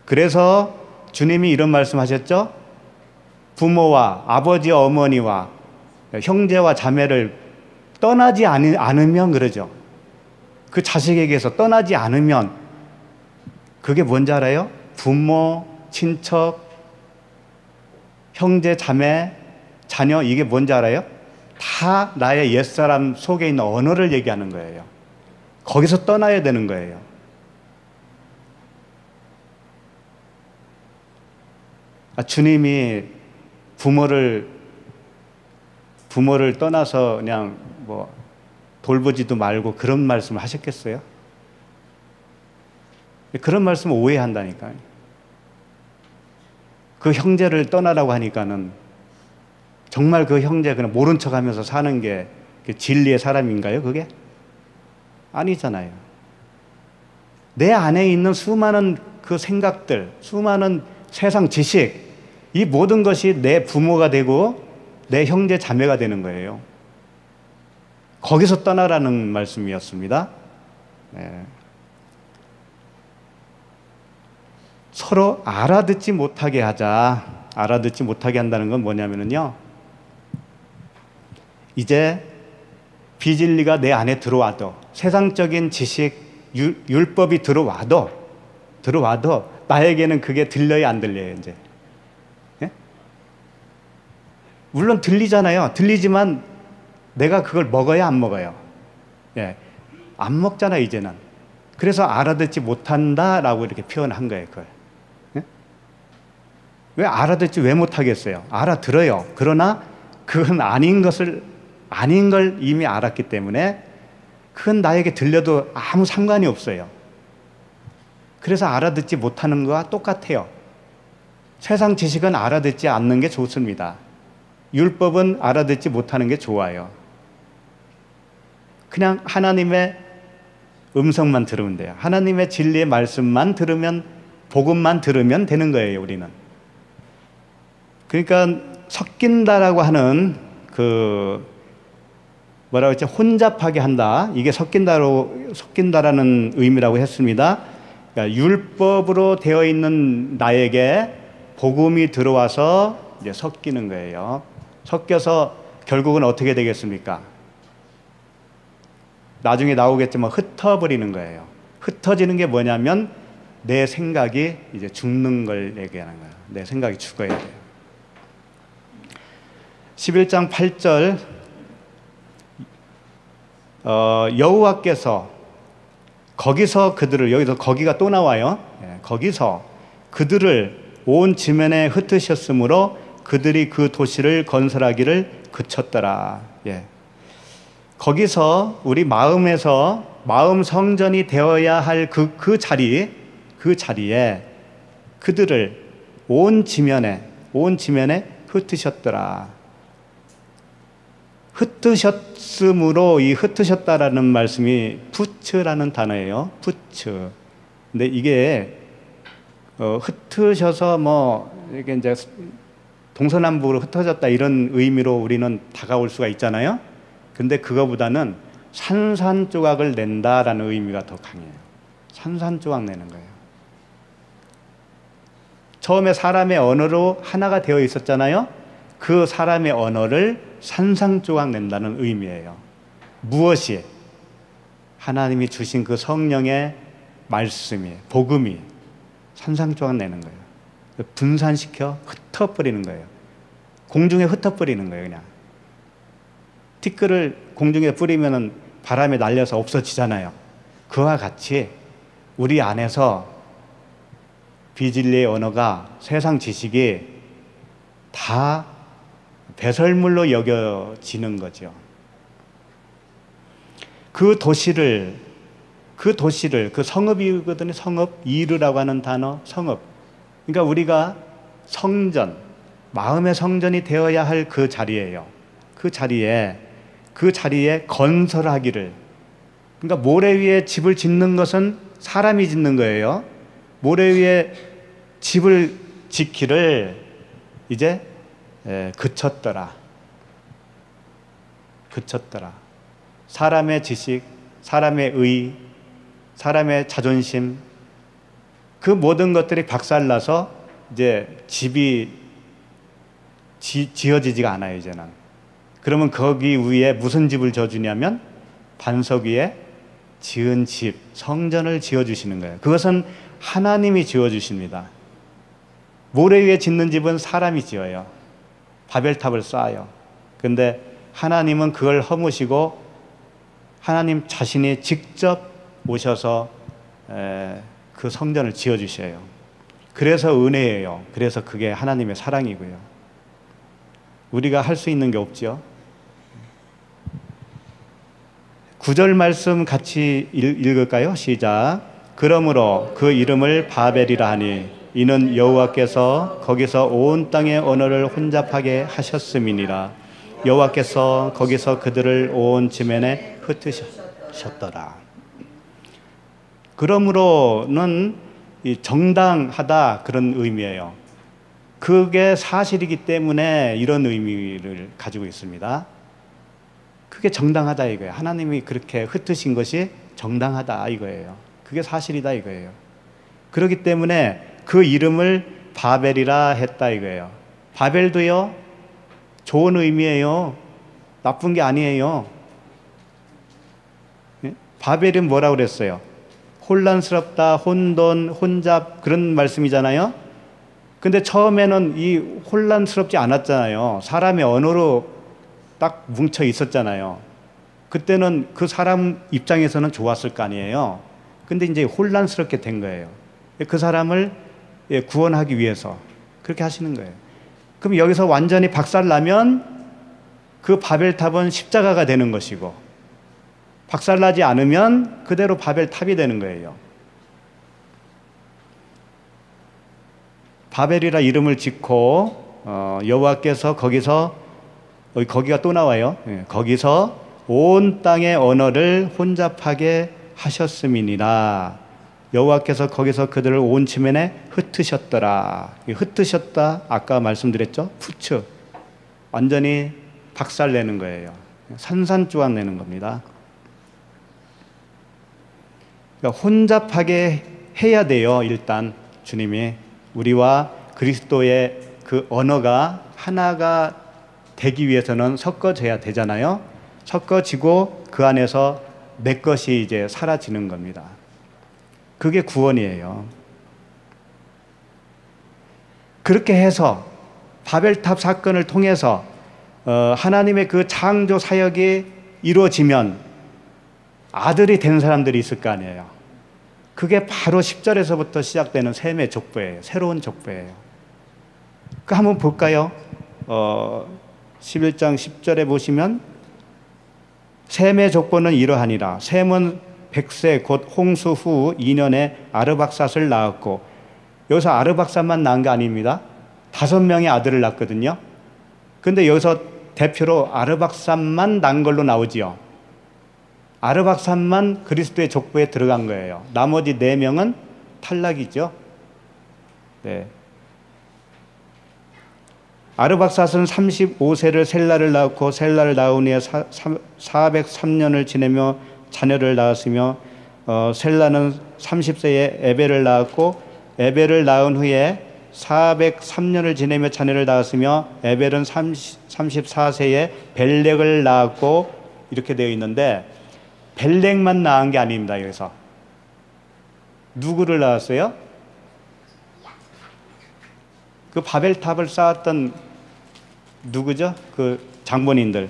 그래서 주님이 이런 말씀하셨죠. 부모와 아버지, 어머니와 형제와 자매를 떠나지 않으면, 그러죠. 그 자식에게서 떠나지 않으면, 그게 뭔지 알아요? 부모, 친척, 형제, 자매, 자녀, 이게 뭔지 알아요? 다 나의 옛사람 속에 있는 언어를 얘기하는 거예요. 거기서 떠나야 되는 거예요. 주님이 부모를 떠나서 그냥 뭐 돌보지도 말고 그런 말씀을 하셨겠어요? 그런 말씀을 오해한다니까요. 그 형제를 떠나라고 하니까는 정말 그 형제 그냥 모른 척 하면서 사는 게 진리의 사람인가요, 그게? 아니잖아요. 내 안에 있는 수많은 그 생각들, 수많은 세상 지식, 이 모든 것이 내 부모가 되고 내 형제 자매가 되는 거예요. 거기서 떠나라는 말씀이었습니다. 네. 서로 알아듣지 못하게 하자. 알아듣지 못하게 한다는 건 뭐냐면요, 이제 비진리가 내 안에 들어와도, 세상적인 지식, 율법이 들어와도 나에게는 그게 들려요, 안 들려요, 이제? 예? 물론 들리잖아요. 들리지만 내가 그걸 먹어야 안 먹어요? 예. 안 먹잖아요, 이제는. 그래서 알아듣지 못한다라고 이렇게 표현한 거예요, 그걸. 예? 왜 알아듣지 왜 못하겠어요? 알아들어요. 그러나 그건 아닌 걸 이미 알았기 때문에 그건 나에게 들려도 아무 상관이 없어요. 그래서 알아듣지 못하는 거와 똑같아요. 세상 지식은 알아듣지 않는 게 좋습니다. 율법은 알아듣지 못하는 게 좋아요. 그냥 하나님의 음성만 들으면 돼요. 하나님의 진리의 말씀만 들으면, 복음만 들으면 되는 거예요, 우리는. 그러니까 섞인다라고 하는 뭐라고 했죠? 혼잡하게 한다. 이게 섞인다라는 의미라고 했습니다. 그러니까 율법으로 되어 있는 나에게 복음이 들어와서 이제 섞이는 거예요. 섞여서 결국은 어떻게 되겠습니까? 나중에 나오겠지만 흩어버리는 거예요. 흩어지는 게 뭐냐면 내 생각이 이제 죽는 걸 얘기하는 거예요. 내 생각이 죽어야 돼요. 11장 8절, 여호와께서 거기서 그들을, 여기서 거기가 또 나와요. 거기서 그들을 온 지면에 흩으셨으므로 그들이 그 도시를 건설하기를 그쳤더라. 예. 거기서 우리 마음에서 마음 성전이 되어야 할 그 자리에 그들을 온 지면에 흩으셨더라. 흩으셨으므로, 이 흩으셨다라는 말씀이 푸츠라는 단어예요. 푸츠. 근데 이게 흩으셔서 뭐 이게 이제 동서남북으로 흩어졌다 이런 의미로 우리는 다가올 수가 있잖아요. 근데 그거보다는 산산조각을 낸다라는 의미가 더 강해요. 산산조각 내는 거예요. 처음에 사람의 언어로 하나가 되어 있었잖아요. 그 사람의 언어를 산산조각 낸다는 의미예요. 무엇이? 하나님이 주신 그 성령의 말씀이, 복음이 산산조각 내는 거예요. 분산시켜 흩어버리는 거예요. 공중에 흩어버리는 거예요. 그냥 티끌을 공중에 뿌리면 바람에 날려서 없어지잖아요. 그와 같이 우리 안에서 비진리의 언어가, 세상 지식이 다 배설물로 여겨지는 거죠. 그 성읍이거든요. 성읍, 이르라고 하는 단어, 성읍. 그러니까 우리가 성전, 마음의 성전이 되어야 할 그 자리예요. 그 자리에 건설하기를. 그러니까 모래 위에 집을 짓는 것은 사람이 짓는 거예요. 모래 위에 집을 짓기를 이제 그쳤더라. 사람의 지식, 사람의 의, 사람의 자존심, 그 모든 것들이 박살나서 이제 집이 지어지지가 않아요, 이제는. 그러면 거기 위에 무슨 집을 지어주냐면 반석 위에 지은 집, 성전을 지어주시는 거예요. 그것은 하나님이 지어주십니다. 모래 위에 짓는 집은 사람이 지어요. 바벨탑을 쌓아요. 근데 하나님은 그걸 허무시고 하나님 자신이 직접 오셔서 그 성전을 지어주셔요. 그래서 은혜예요. 그래서 그게 하나님의 사랑이고요. 우리가 할 수 있는 게 없죠. 9절 말씀 같이 읽을까요? 시작. 그러므로 그 이름을 바벨이라 하니 이는 여호와께서 거기서 온 땅의 언어를 혼잡하게 하셨음이니라. 여호와께서 거기서 그들을 온 지면에 흩으셨더라. 그러므로는 정당하다, 그런 의미예요. 그게 사실이기 때문에 이런 의미를 가지고 있습니다. 그게 정당하다 이거예요. 하나님이 그렇게 흩으신 것이 정당하다 이거예요. 그게 사실이다 이거예요. 그렇기 때문에 그 이름을 바벨이라 했다 이거예요. 바벨도요, 좋은 의미예요. 나쁜 게 아니에요. 바벨은 뭐라고 그랬어요? 혼란스럽다, 혼돈, 혼잡, 그런 말씀이잖아요. 근데 처음에는 이 혼란스럽지 않았잖아요. 사람의 언어로 딱 뭉쳐 있었잖아요. 그때는 그 사람 입장에서는 좋았을 거 아니에요. 근데 이제 혼란스럽게 된 거예요. 그 사람을 구원하기 위해서 그렇게 하시는 거예요. 그럼 여기서 완전히 박살나면 그 바벨탑은 십자가가 되는 것이고, 박살나지 않으면 그대로 바벨탑이 되는 거예요. 바벨이라 이름을 짓고 여호와께서 거기가 또 나와요. 거기서 온 땅의 언어를 혼잡하게 하셨음이니라. 여호와께서 거기서 그들을 온 지면에 흩으셨더라. 흩으셨다, 아까 말씀드렸죠? 푸츠, 완전히 박살내는 거예요. 산산조각 내는 겁니다. 그러니까 혼잡하게 해야 돼요. 일단 주님이 우리와 그리스도의 그 언어가 하나가 되기 위해서는 섞어져야 되잖아요. 섞어지고 그 안에서 내 것이 이제 사라지는 겁니다. 그게 구원이에요. 그렇게 해서 바벨탑 사건을 통해서 하나님의 그 창조 사역이 이루어지면 아들이 된 사람들이 있을 거 아니에요. 그게 바로 10절에서부터 시작되는 셈의 족보예요. 새로운 족보예요. 그 한번 볼까요? 11장 10절에 보시면 셈의 족보는 이러하니라. 셈은 백세 곧 홍수 후 2년에 아르박삿을 낳았고, 여기서 아르박삿만 낳은 게 아닙니다. 5명의 아들을 낳거든요. 근데 여기서 대표로 아르박삿만 낳은 걸로 나오지요. 아르박삿만 그리스도의 족보에 들어간 거예요. 나머지 4명은 탈락이죠. 네. 아르박삿은 35세를 셀라를 낳고 셀라를 낳은 후에 403년을 지내며 자녀를 낳았으며, 셀라는 30세에 에벨을 낳았고, 에벨을 낳은 후에 403년을 지내며 자녀를 낳았으며, 에벨은 34세에 벨렉을 낳았고, 이렇게 되어 있는데 벨렉만 낳은 게 아닙니다. 여기서 누구를 낳았어요? 그 바벨탑을 쌓았던 누구죠? 그 장본인들.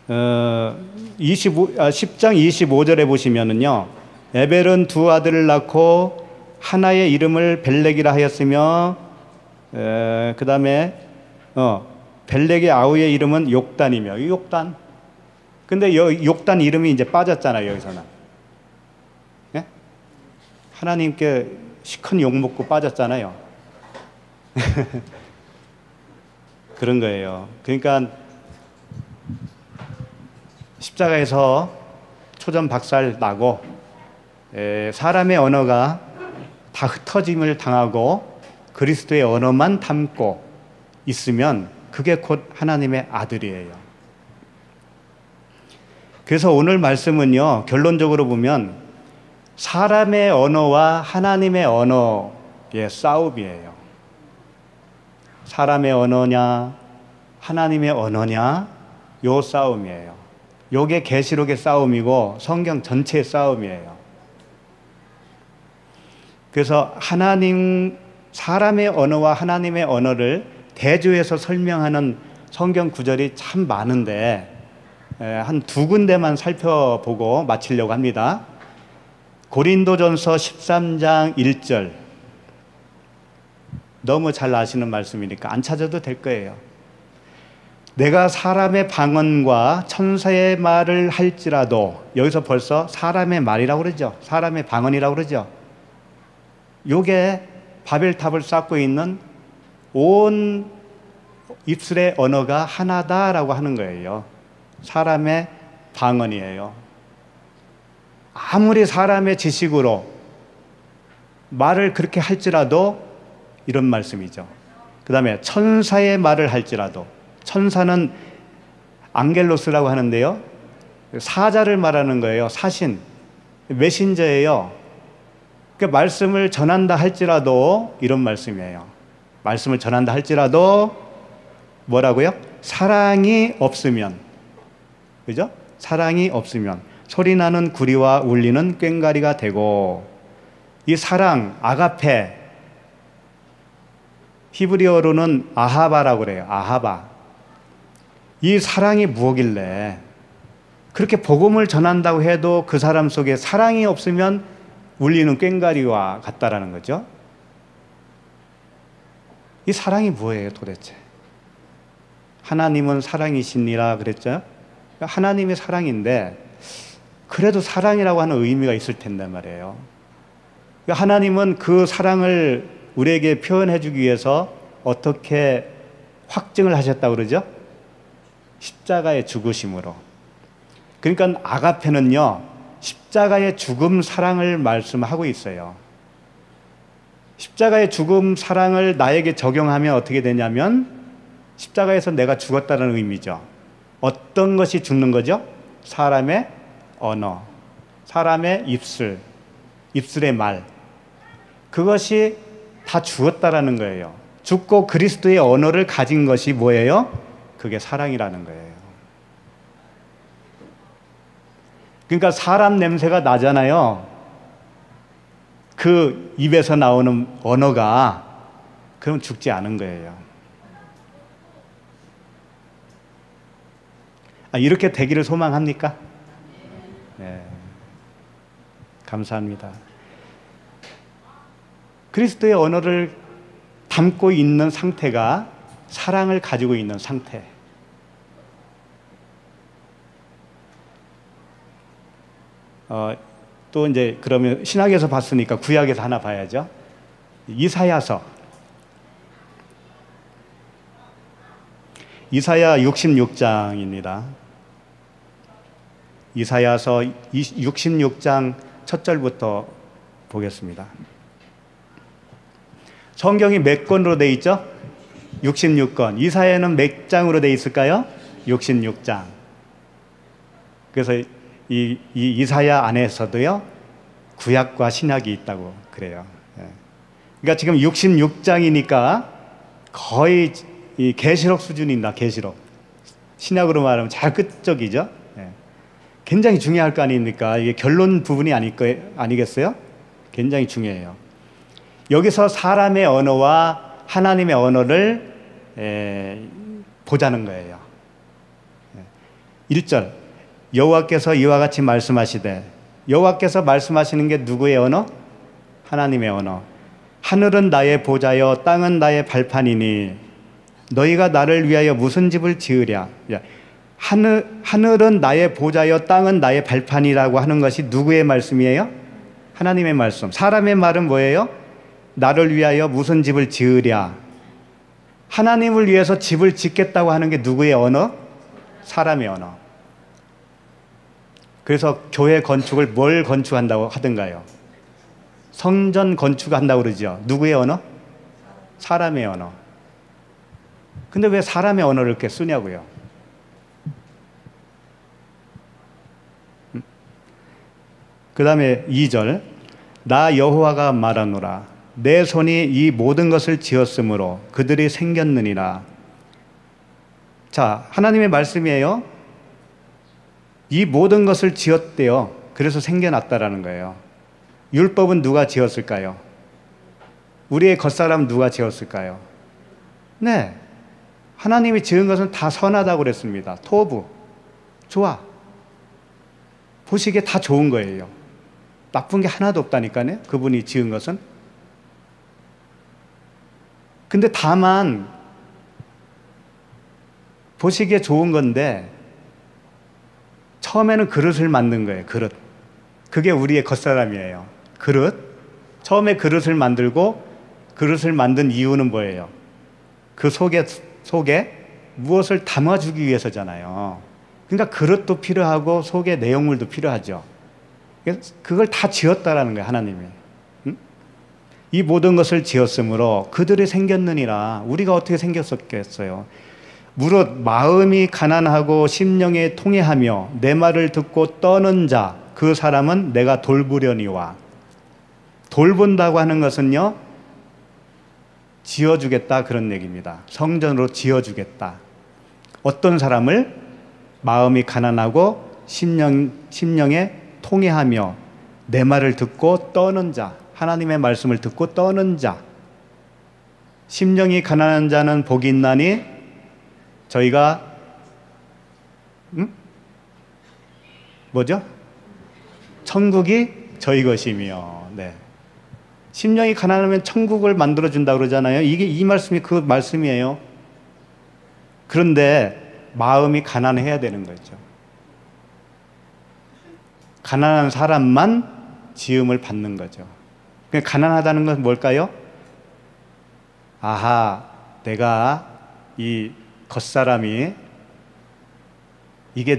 10장 25절에 보시면은요, 에벨은 두 아들을 낳고 하나의 이름을 벨렉이라 하였으며, 그 다음에 벨렉의 아우의 이름은 욕단이며, 이 욕단. 근데 욕단 이름이 이제 빠졌잖아요, 여기서는. 예? 하나님께 시큰 욕 먹고 빠졌잖아요. 그런 거예요. 그러니까 십자가에서 초전박살 나고 사람의 언어가 다 흩어짐을 당하고 그리스도의 언어만 담고 있으면 그게 곧 하나님의 아들이에요. 그래서 오늘 말씀은요, 결론적으로 보면 사람의 언어와 하나님의 언어의 싸움이에요. 사람의 언어냐 하나님의 언어냐, 요 싸움이에요. 요게 계시록의 싸움이고 성경 전체의 싸움이에요. 그래서 사람의 언어와 하나님의 언어를 대조해서 설명하는 성경 구절이 참 많은데 한 두 군데만 살펴보고 마치려고 합니다. 고린도전서 13장 1절, 너무 잘 아시는 말씀이니까 안 찾아도 될 거예요. 내가 사람의 방언과 천사의 말을 할지라도, 여기서 벌써 사람의 말이라고 그러죠. 사람의 방언이라고 그러죠. 요게 바벨탑을 쌓고 있는 온 입술의 언어가 하나다라고 하는 거예요. 사람의 방언이에요. 아무리 사람의 지식으로 말을 그렇게 할지라도, 이런 말씀이죠. 그 다음에 천사의 말을 할지라도, 천사는 앙겔로스라고 하는데요, 사자를 말하는 거예요. 사신, 메신저예요. 그 말씀을 전한다 할지라도, 이런 말씀이에요. 말씀을 전한다 할지라도 뭐라고요? 사랑이 없으면, 그죠? 사랑이 없으면 소리나는 구리와 울리는 꽹과리가 되고, 이 사랑, 아가페, 히브리어로는 아하바라고 그래요. 아하바. 이 사랑이 무엇길래 그렇게 복음을 전한다고 해도 그 사람 속에 사랑이 없으면 울리는 꽹과리와 같다라는 거죠. 이 사랑이 뭐예요 도대체? 하나님은 사랑이시니라 그랬죠. 하나님의 사랑인데 그래도 사랑이라고 하는 의미가 있을 텐데 말이에요. 하나님은 그 사랑을 우리에게 표현해 주기 위해서 어떻게 확증을 하셨다고 그러죠? 십자가의 죽으심으로. 그러니까 아가페는요, 십자가의 죽음 사랑을 말씀하고 있어요. 십자가의 죽음 사랑을 나에게 적용하면 어떻게 되냐면 십자가에서 내가 죽었다는 의미죠. 어떤 것이 죽는 거죠? 사람의 언어, 사람의 입술, 입술의 말, 그것이 다 죽었다라는 거예요. 죽고 그리스도의 언어를 가진 것이 뭐예요? 그게 사랑이라는 거예요. 그러니까 사람 냄새가 나잖아요. 그 입에서 나오는 언어가, 그럼 죽지 않은 거예요. 이렇게 되기를 소망합니까? 네. 감사합니다. 그리스도의 언어를 담고 있는 상태가 사랑을 가지고 있는 상태. 또 이제 그러면 신약에서 봤으니까 구약에서 하나 봐야죠. 이사야 66장입니다. 이사야서 66장 첫 절부터 보겠습니다. 성경이 몇 권으로 돼 있죠? 66권. 이사야는 몇 장으로 돼 있을까요? 66장. 그래서 이 이사야 안에서도요, 구약과 신약이 있다고 그래요. 그러니까 지금 66장이니까 거의 이 계시록 수준입니다. 계시록. 신약으로 말하면 잘 끝쪽이죠. 굉장히 중요할 거 아닙니까? 이게 결론 부분이 아니겠어요? 굉장히 중요해요. 여기서 사람의 언어와 하나님의 언어를 보자는 거예요. 1절 여호와께서 이와 같이 말씀하시되, 여호와께서 말씀하시는 게 누구의 언어? 하나님의 언어. 하늘은 나의 보좌여 땅은 나의 발판이니 너희가 나를 위하여 무슨 집을 지으랴. 하늘은 나의 보좌여 땅은 나의 발판이라고 하는 것이 누구의 말씀이에요? 하나님의 말씀. 사람의 말은 뭐예요? 나를 위하여 무슨 집을 지으랴. 하나님을 위해서 집을 짓겠다고 하는 게 누구의 언어? 사람의 언어. 그래서 교회 건축을 뭘 건축한다고 하던가요? 성전 건축한다고 그러죠. 누구의 언어? 사람의 언어. 근데 왜 사람의 언어를 이렇게 쓰냐고요? 그 다음에 2절 나 여호와가 말하노라 내 손이 이 모든 것을 지었으므로 그들이 생겼느니라. 자, 하나님의 말씀이에요. 이 모든 것을 지었대요. 그래서 생겨났다라는 거예요. 율법은 누가 지었을까요? 우리의 겉사람 누가 지었을까요? 네, 하나님이 지은 것은 다 선하다고 그랬습니다. 토부, 좋아. 보시기에 다 좋은 거예요. 나쁜 게 하나도 없다니까요. 그분이 지은 것은. 근데 다만 보시기에 좋은 건데 처음에는 그릇을 만든 거예요. 그릇. 그게 우리의 겉사람이에요. 그릇. 처음에 그릇을 만들고 그릇을 만든 이유는 뭐예요? 그 속에 무엇을 담아주기 위해서잖아요. 그러니까 그릇도 필요하고 속에 내용물도 필요하죠. 그걸 다 지었다라는 거예요. 하나님이. 이 모든 것을 지었으므로 그들이 생겼느니라. 우리가 어떻게 생겼었겠어요? 무릇 마음이 가난하고 심령에 통회하며 내 말을 듣고 떠는 자 그 사람은 내가 돌보려니와. 돌본다고 하는 것은요, 지어주겠다 그런 얘기입니다. 성전으로 지어주겠다. 어떤 사람을? 마음이 가난하고 심령에 통회하며 내 말을 듣고 떠는 자. 하나님의 말씀을 듣고 떠는 자. 심령이 가난한 자는 복이 있나니 저희가 뭐죠? 천국이 저희 것이며. 네. 심령이 가난하면 천국을 만들어준다고 그러잖아요. 이 말씀이 그 말씀이에요. 그런데 마음이 가난해야 되는 거죠. 가난한 사람만 지음을 받는 거죠. 가난하다는 건 뭘까요? 아하, 내가 이 겉사람이 이게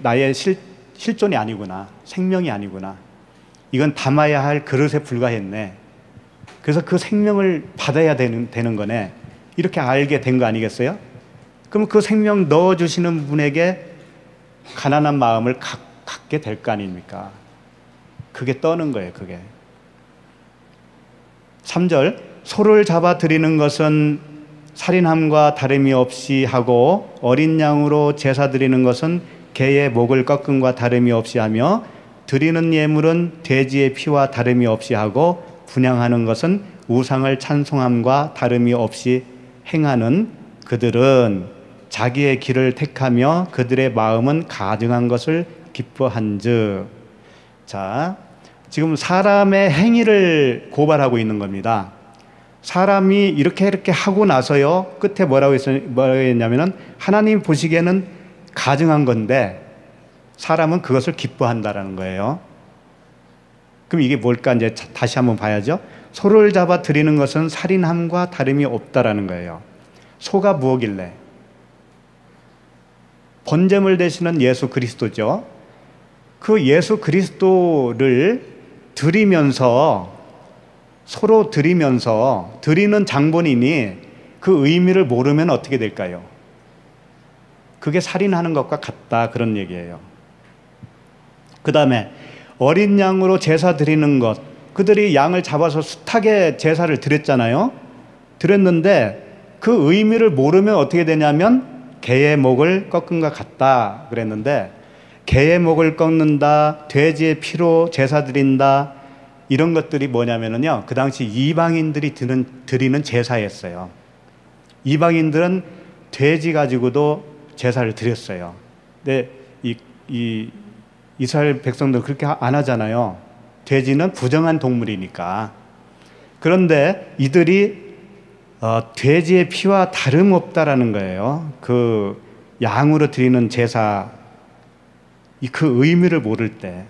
나의 실존이 아니구나. 생명이 아니구나. 이건 담아야 할 그릇에 불과했네. 그래서 그 생명을 받아야 되는 거네. 이렇게 알게 된 거 아니겠어요? 그럼 그 생명 넣어주시는 분에게 가난한 마음을 갖게 될 거 아닙니까? 그게 떠는 거예요, 그게. 3절, 소를 잡아 드리는 것은 살인함과 다름이 없이 하고 어린 양으로 제사 드리는 것은 개의 목을 꺾음과 다름이 없이 하며 드리는 예물은 돼지의 피와 다름이 없이 하고 분향하는 것은 우상을 찬송함과 다름이 없이 행하는 그들은 자기의 길을 택하며 그들의 마음은 가증한 것을 기뻐한즉. 자, 지금 사람의 행위를 고발하고 있는 겁니다. 사람이 이렇게 하고 나서요, 끝에 뭐라고 했냐면은 하나님 보시기에는 가증한 건데 사람은 그것을 기뻐한다라는 거예요. 그럼 이게 뭘까? 이제 다시 한번 봐야죠. 소를 잡아 드리는 것은 살인함과 다름이 없다라는 거예요. 소가 무엇길래? 번제물 되시는 예수 그리스도죠. 그 예수 그리스도를 드리면서, 서로 드리면서, 드리는 장본인이 그 의미를 모르면 어떻게 될까요? 그게 살인하는 것과 같다, 그런 얘기예요. 그 다음에 어린 양으로 제사 드리는 것, 그들이 양을 잡아서 숱하게 제사를 드렸잖아요. 드렸는데 그 의미를 모르면 어떻게 되냐면 개의 목을 꺾은 것 같다 그랬는데, 개의 목을 꺾는다, 돼지의 피로 제사 드린다, 이런 것들이 뭐냐면요, 그 당시 이방인들이 드리는 제사였어요. 이방인들은 돼지 가지고도 제사를 드렸어요. 근데 이 이스라엘 백성들은 그렇게 안 하잖아요. 돼지는 부정한 동물이니까. 그런데 이들이 돼지의 피와 다름없다라는 거예요. 그 양으로 드리는 제사, 그 의미를 모를 때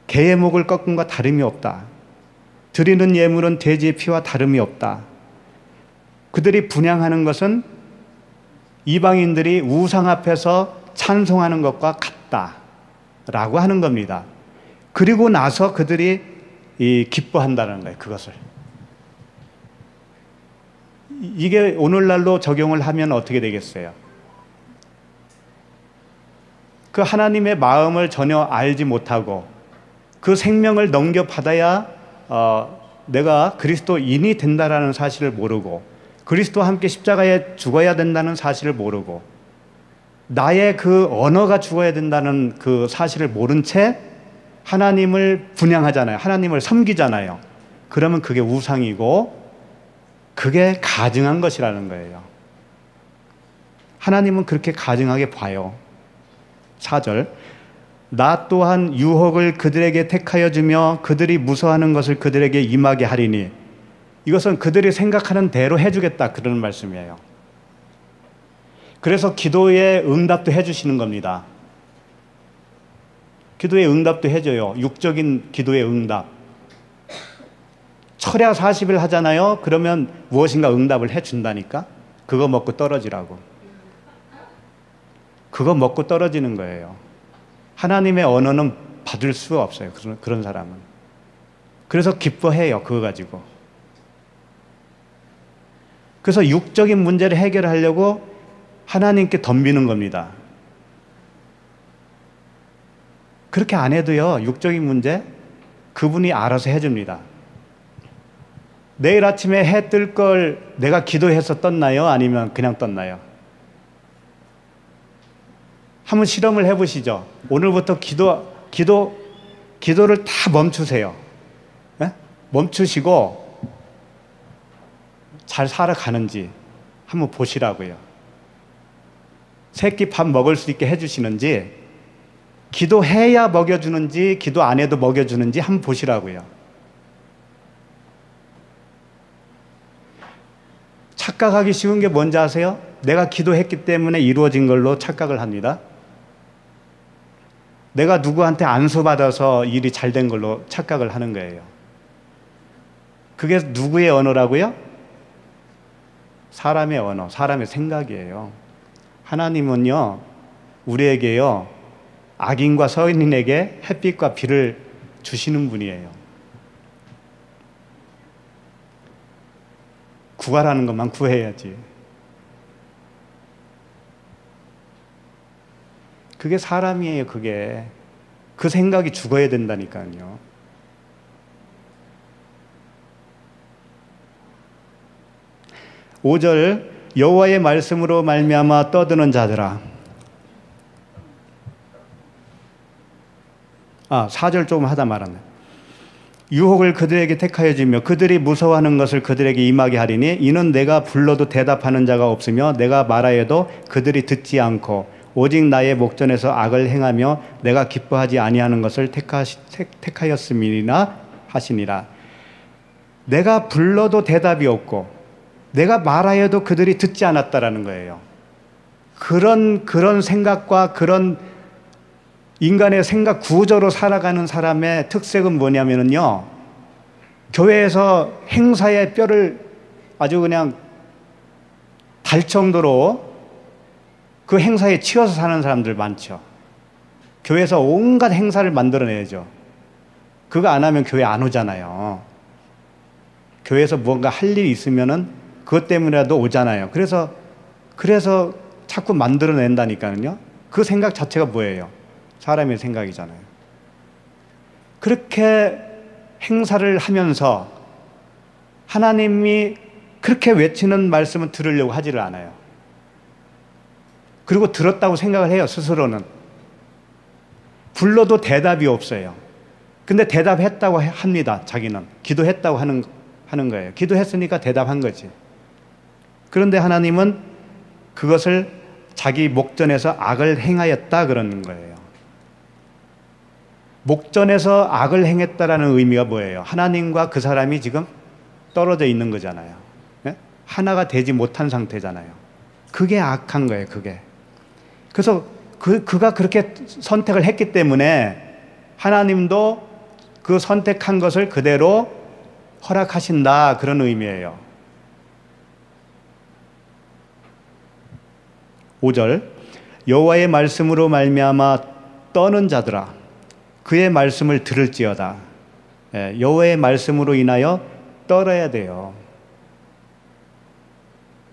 개의 목을 꺾은 것과 다름이 없다. 드리는 예물은 돼지의 피와 다름이 없다. 그들이 분향하는 것은 이방인들이 우상 앞에서 찬송하는 것과 같다라고 하는 겁니다. 그리고 나서 그들이 기뻐한다는 거예요. 그것을. 이게 오늘날로 적용을 하면 어떻게 되겠어요? 그 하나님의 마음을 전혀 알지 못하고 그 생명을 넘겨받아야 내가 그리스도인이 된다라는 사실을 모르고, 그리스도와 함께 십자가에 죽어야 된다는 사실을 모르고, 나의 그 언어가 죽어야 된다는 그 사실을 모른 채 하나님을 분향하잖아요. 하나님을 섬기잖아요. 그러면 그게 우상이고 그게 가증한 것이라는 거예요. 하나님은 그렇게 가증하게 봐요. 4절, 나 또한 유혹을 그들에게 택하여 주며 그들이 무서워하는 것을 그들에게 임하게 하리니, 이것은 그들이 생각하는 대로 해주겠다, 그런 말씀이에요. 그래서 기도의 응답도 해주시는 겁니다. 기도의 응답도 해줘요. 육적인 기도의 응답. 철야 40일 하잖아요. 그러면 무엇인가 응답을 해준다니까. 그거 먹고 떨어지라고. 그거 먹고 떨어지는 거예요. 하나님의 언어는 받을 수가 없어요. 그런 사람은. 그래서 기뻐해요. 그거 가지고. 그래서 육적인 문제를 해결하려고 하나님께 덤비는 겁니다. 그렇게 안 해도요, 육적인 문제 그분이 알아서 해줍니다. 내일 아침에 해 뜰 걸 내가 기도해서 떴나요? 아니면 그냥 떴나요? 한번 실험을 해보시죠. 오늘부터 기도를 다 멈추세요. 네? 멈추시고 잘 살아가는지 한번 보시라고요. 새끼 밥 먹을 수 있게 해주시는지, 기도해야 먹여주는지 기도 안 해도 먹여주는지 한번 보시라고요. 착각하기 쉬운 게 뭔지 아세요? 내가 기도했기 때문에 이루어진 걸로 착각을 합니다. 내가 누구한테 안수받아서 일이 잘 된 걸로 착각을 하는 거예요. 그게 누구의 언어라고요? 사람의 언어, 사람의 생각이에요. 하나님은요, 우리에게요, 악인과 서인에게 햇빛과 비를 주시는 분이에요. 구하라는 것만 구해야지. 그게 사람이에요. 그게. 그 생각이 죽어야 된다니까요. (5절) 여호와의 말씀으로 말미암아 떠드는 자들아. 4절 조금 하다 말았네. 유혹을 그들에게 택하여 주며 그들이 무서워하는 것을 그들에게 임하게 하리니, 이는 내가 불러도 대답하는 자가 없으며 내가 말하여도 그들이 듣지 않고 오직 나의 목전에서 악을 행하며 내가 기뻐하지 아니하는 것을 택하였음이니라 하시니라. 내가 불러도 대답이 없고 내가 말하여도 그들이 듣지 않았다라는 거예요. 그런 생각과 그런 인간의 생각 구조로 살아가는 사람의 특색은 뭐냐면요, 교회에서 행사의 뼈를 아주 그냥 달 정도로 그 행사에 치여서 사는 사람들 많죠. 교회에서 온갖 행사를 만들어내죠. 그거 안 하면 교회 안 오잖아요. 교회에서 뭔가 할 일이 있으면은 그것 때문이라도 오잖아요. 그래서 자꾸 만들어낸다니까요. 그 생각 자체가 뭐예요? 사람의 생각이잖아요. 그렇게 행사를 하면서 하나님이 그렇게 외치는 말씀을 들으려고 하지를 않아요. 그리고 들었다고 생각을 해요, 스스로는. 불러도 대답이 없어요. 근데 대답했다고 합니다. 자기는 기도했다고 하는 거예요. 기도했으니까 대답한 거지. 그런데 하나님은 그것을 자기 목전에서 악을 행하였다 그러는 거예요. 목전에서 악을 행했다라는 의미가 뭐예요? 하나님과 그 사람이 지금 떨어져 있는 거잖아요. 네? 하나가 되지 못한 상태잖아요. 그게 악한 거예요. 그게. 그래서 그가 그렇게 선택을 했기 때문에 하나님도 그 선택한 것을 그대로 허락하신다 그런 의미예요. 5절 여호와의 말씀으로 말미암아 떠는 자들아 그의 말씀을 들을지어다. 여호와의 말씀으로 인하여 떨어야 돼요.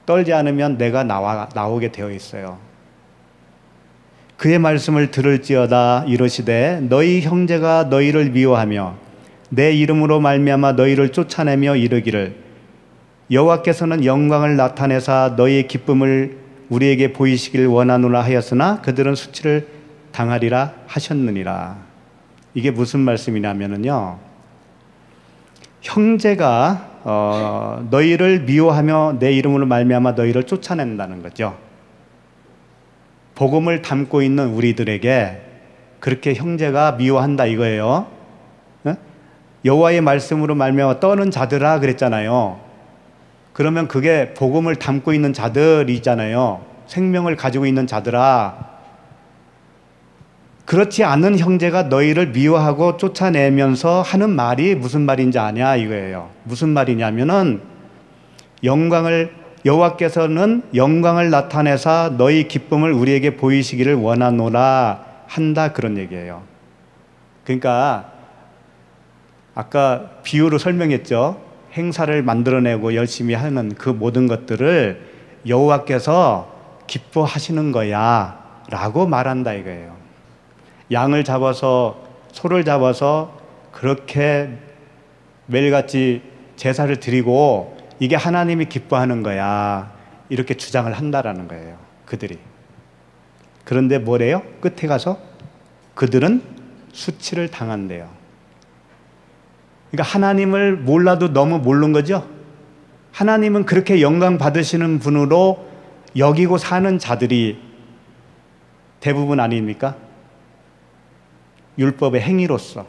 떨지 않으면 내가 나오게 되어 있어요. 그의 말씀을 들을지어다 이르시되 너희 형제가 너희를 미워하며 내 이름으로 말미암아 너희를 쫓아내며 이르기를 여호와께서는 영광을 나타내사 너희의 기쁨을 우리에게 보이시길 원하노라 하였으나 그들은 수치를 당하리라 하셨느니라. 이게 무슨 말씀이냐면요, 형제가 너희를 미워하며 내 이름으로 말미암아 너희를 쫓아낸다는 거죠. 복음을 담고 있는 우리들에게 그렇게 형제가 미워한다 이거예요. 여호와의 말씀으로 말미암아 떠는 자들아 그랬잖아요. 그러면 그게 복음을 담고 있는 자들이잖아요. 생명을 가지고 있는 자들아. 그렇지 않은 형제가 너희를 미워하고 쫓아내면서 하는 말이 무슨 말인지 아냐 이거예요. 무슨 말이냐면은 여호와께서는 영광을 나타내사 너희 기쁨을 우리에게 보이시기를 원하노라 한다 그런 얘기예요. 그러니까 아까 비유로 설명했죠. 행사를 만들어내고 열심히 하는 그 모든 것들을 여호와께서 기뻐하시는 거야 라고 말한다 이거예요. 양을 잡아서 소를 잡아서 그렇게 매일같이 제사를 드리고 이게 하나님이 기뻐하는 거야 이렇게 주장을 한다라는 거예요. 그들이. 그런데 뭐래요? 끝에 가서 그들은 수치를 당한대요. 그러니까 하나님을 몰라도 너무 모르는 거죠. 하나님은 그렇게 영광 받으시는 분으로 여기고 사는 자들이 대부분 아닙니까? 율법의 행위로서.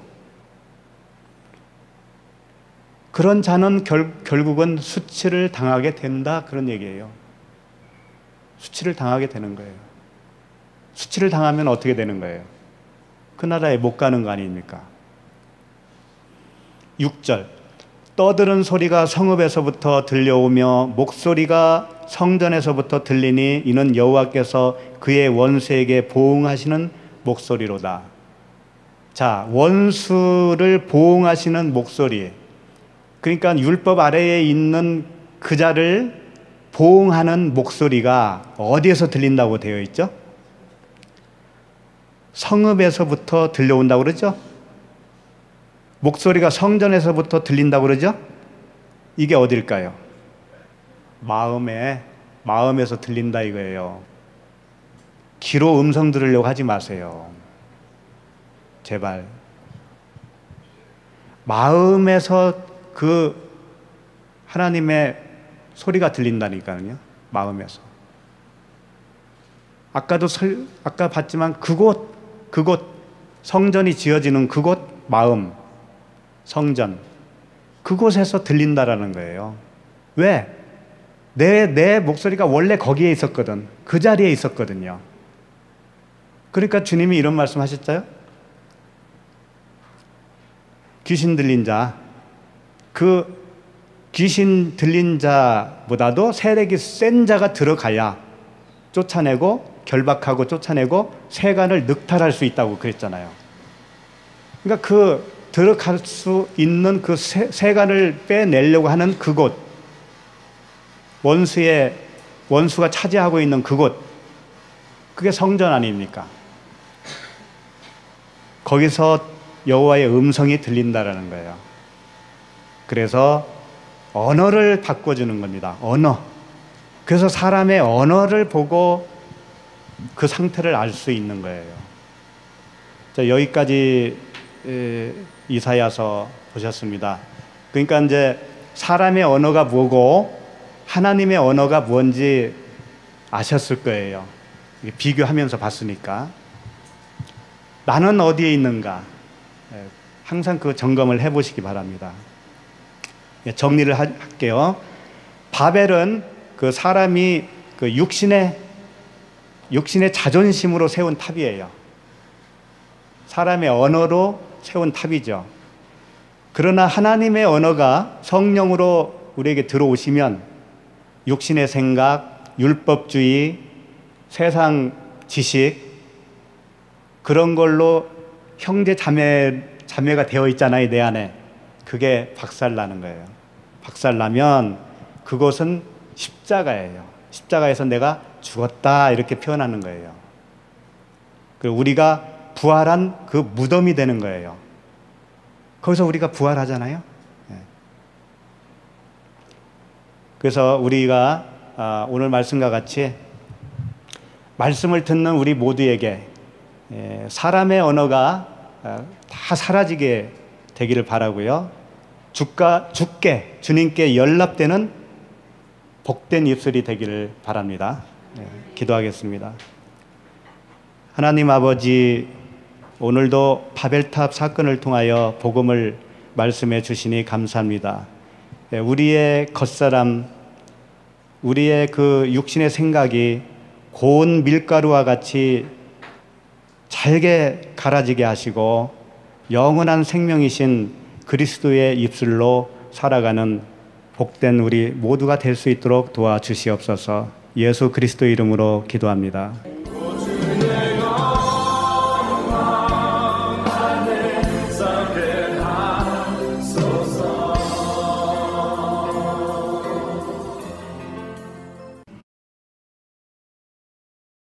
그런 자는 결국은 수치를 당하게 된다 그런 얘기예요. 수치를 당하게 되는 거예요. 수치를 당하면 어떻게 되는 거예요? 그 나라에 못 가는 거 아닙니까? 6절 떠드는 소리가 성읍에서부터 들려오며 목소리가 성전에서부터 들리니 이는 여호와께서 그의 원수에게 보응하시는 목소리로다. 자, 원수를 보응하시는 목소리. 그러니까 율법 아래에 있는 그 자를 보응하는 목소리가 어디에서 들린다고 되어 있죠? 성읍에서부터 들려온다고 그러죠? 목소리가 성전에서부터 들린다고 그러죠? 이게 어딜까요? 마음에서 들린다 이거예요. 귀로 음성 들으려고 하지 마세요. 제발. 마음에서 그 하나님의 소리가 들린다니까요. 마음에서. 아까 봤지만 그곳 성전이 지어지는 그곳 마음, 성전 그곳에서 들린다라는 거예요. 왜? 내 목소리가 원래 거기에 있었거든. 그 자리에 있었거든요. 그러니까 주님이 이런 말씀 하셨어요. 귀신 들린 자, 그 귀신 들린 자보다도 세력이 센 자가 들어가야 쫓아내고 결박하고 쫓아내고 세간을 늑탈할 수 있다고 그랬잖아요. 그러니까 그 들어갈 수 있는 그 세간을 빼내려고 하는 그곳, 원수가 차지하고 있는 그곳, 그게 성전 아닙니까? 거기서 여호와의 음성이 들린다라는 거예요. 그래서 언어를 바꿔주는 겁니다. 언어. 그래서 사람의 언어를 보고 그 상태를 알 수 있는 거예요. 자, 여기까지 이사야서 보셨습니다. 그러니까 이제 사람의 언어가 뭐고 하나님의 언어가 뭔지 아셨을 거예요. 비교하면서 봤으니까. 나는 어디에 있는가? 항상 그 점검을 해보시기 바랍니다. 정리를 할게요. 바벨은 그 사람이 그 육신의 자존심으로 세운 탑이에요. 사람의 언어로 세운 탑이죠. 그러나 하나님의 언어가 성령으로 우리에게 들어오시면 육신의 생각, 율법주의, 세상 지식 그런 걸로 형제 자매가 되어 있잖아요, 내 안에. 그게 박살나는 거예요. 박살나면 그것은 십자가예요. 십자가에서 내가 죽었다 이렇게 표현하는 거예요. 그리고 우리가 부활한 그 무덤이 되는 거예요. 거기서 우리가 부활하잖아요. 그래서 우리가 오늘 말씀과 같이 말씀을 듣는 우리 모두에게 사람의 언어가 다 사라지게 되기를 바라고요. 주께 주님께 연락되는 복된 입술이 되기를 바랍니다. 기도하겠습니다. 하나님 아버지, 오늘도 바벨탑 사건을 통하여 복음을 말씀해 주시니 감사합니다. 우리의 겉사람, 우리의 그 육신의 생각이 고운 밀가루와 같이 잘게 갈아지게 하시고 영원한 생명이신 그리스도의 입술로 살아가는 복된 우리 모두가 될 수 있도록 도와주시옵소서. 예수 그리스도 이름으로 기도합니다.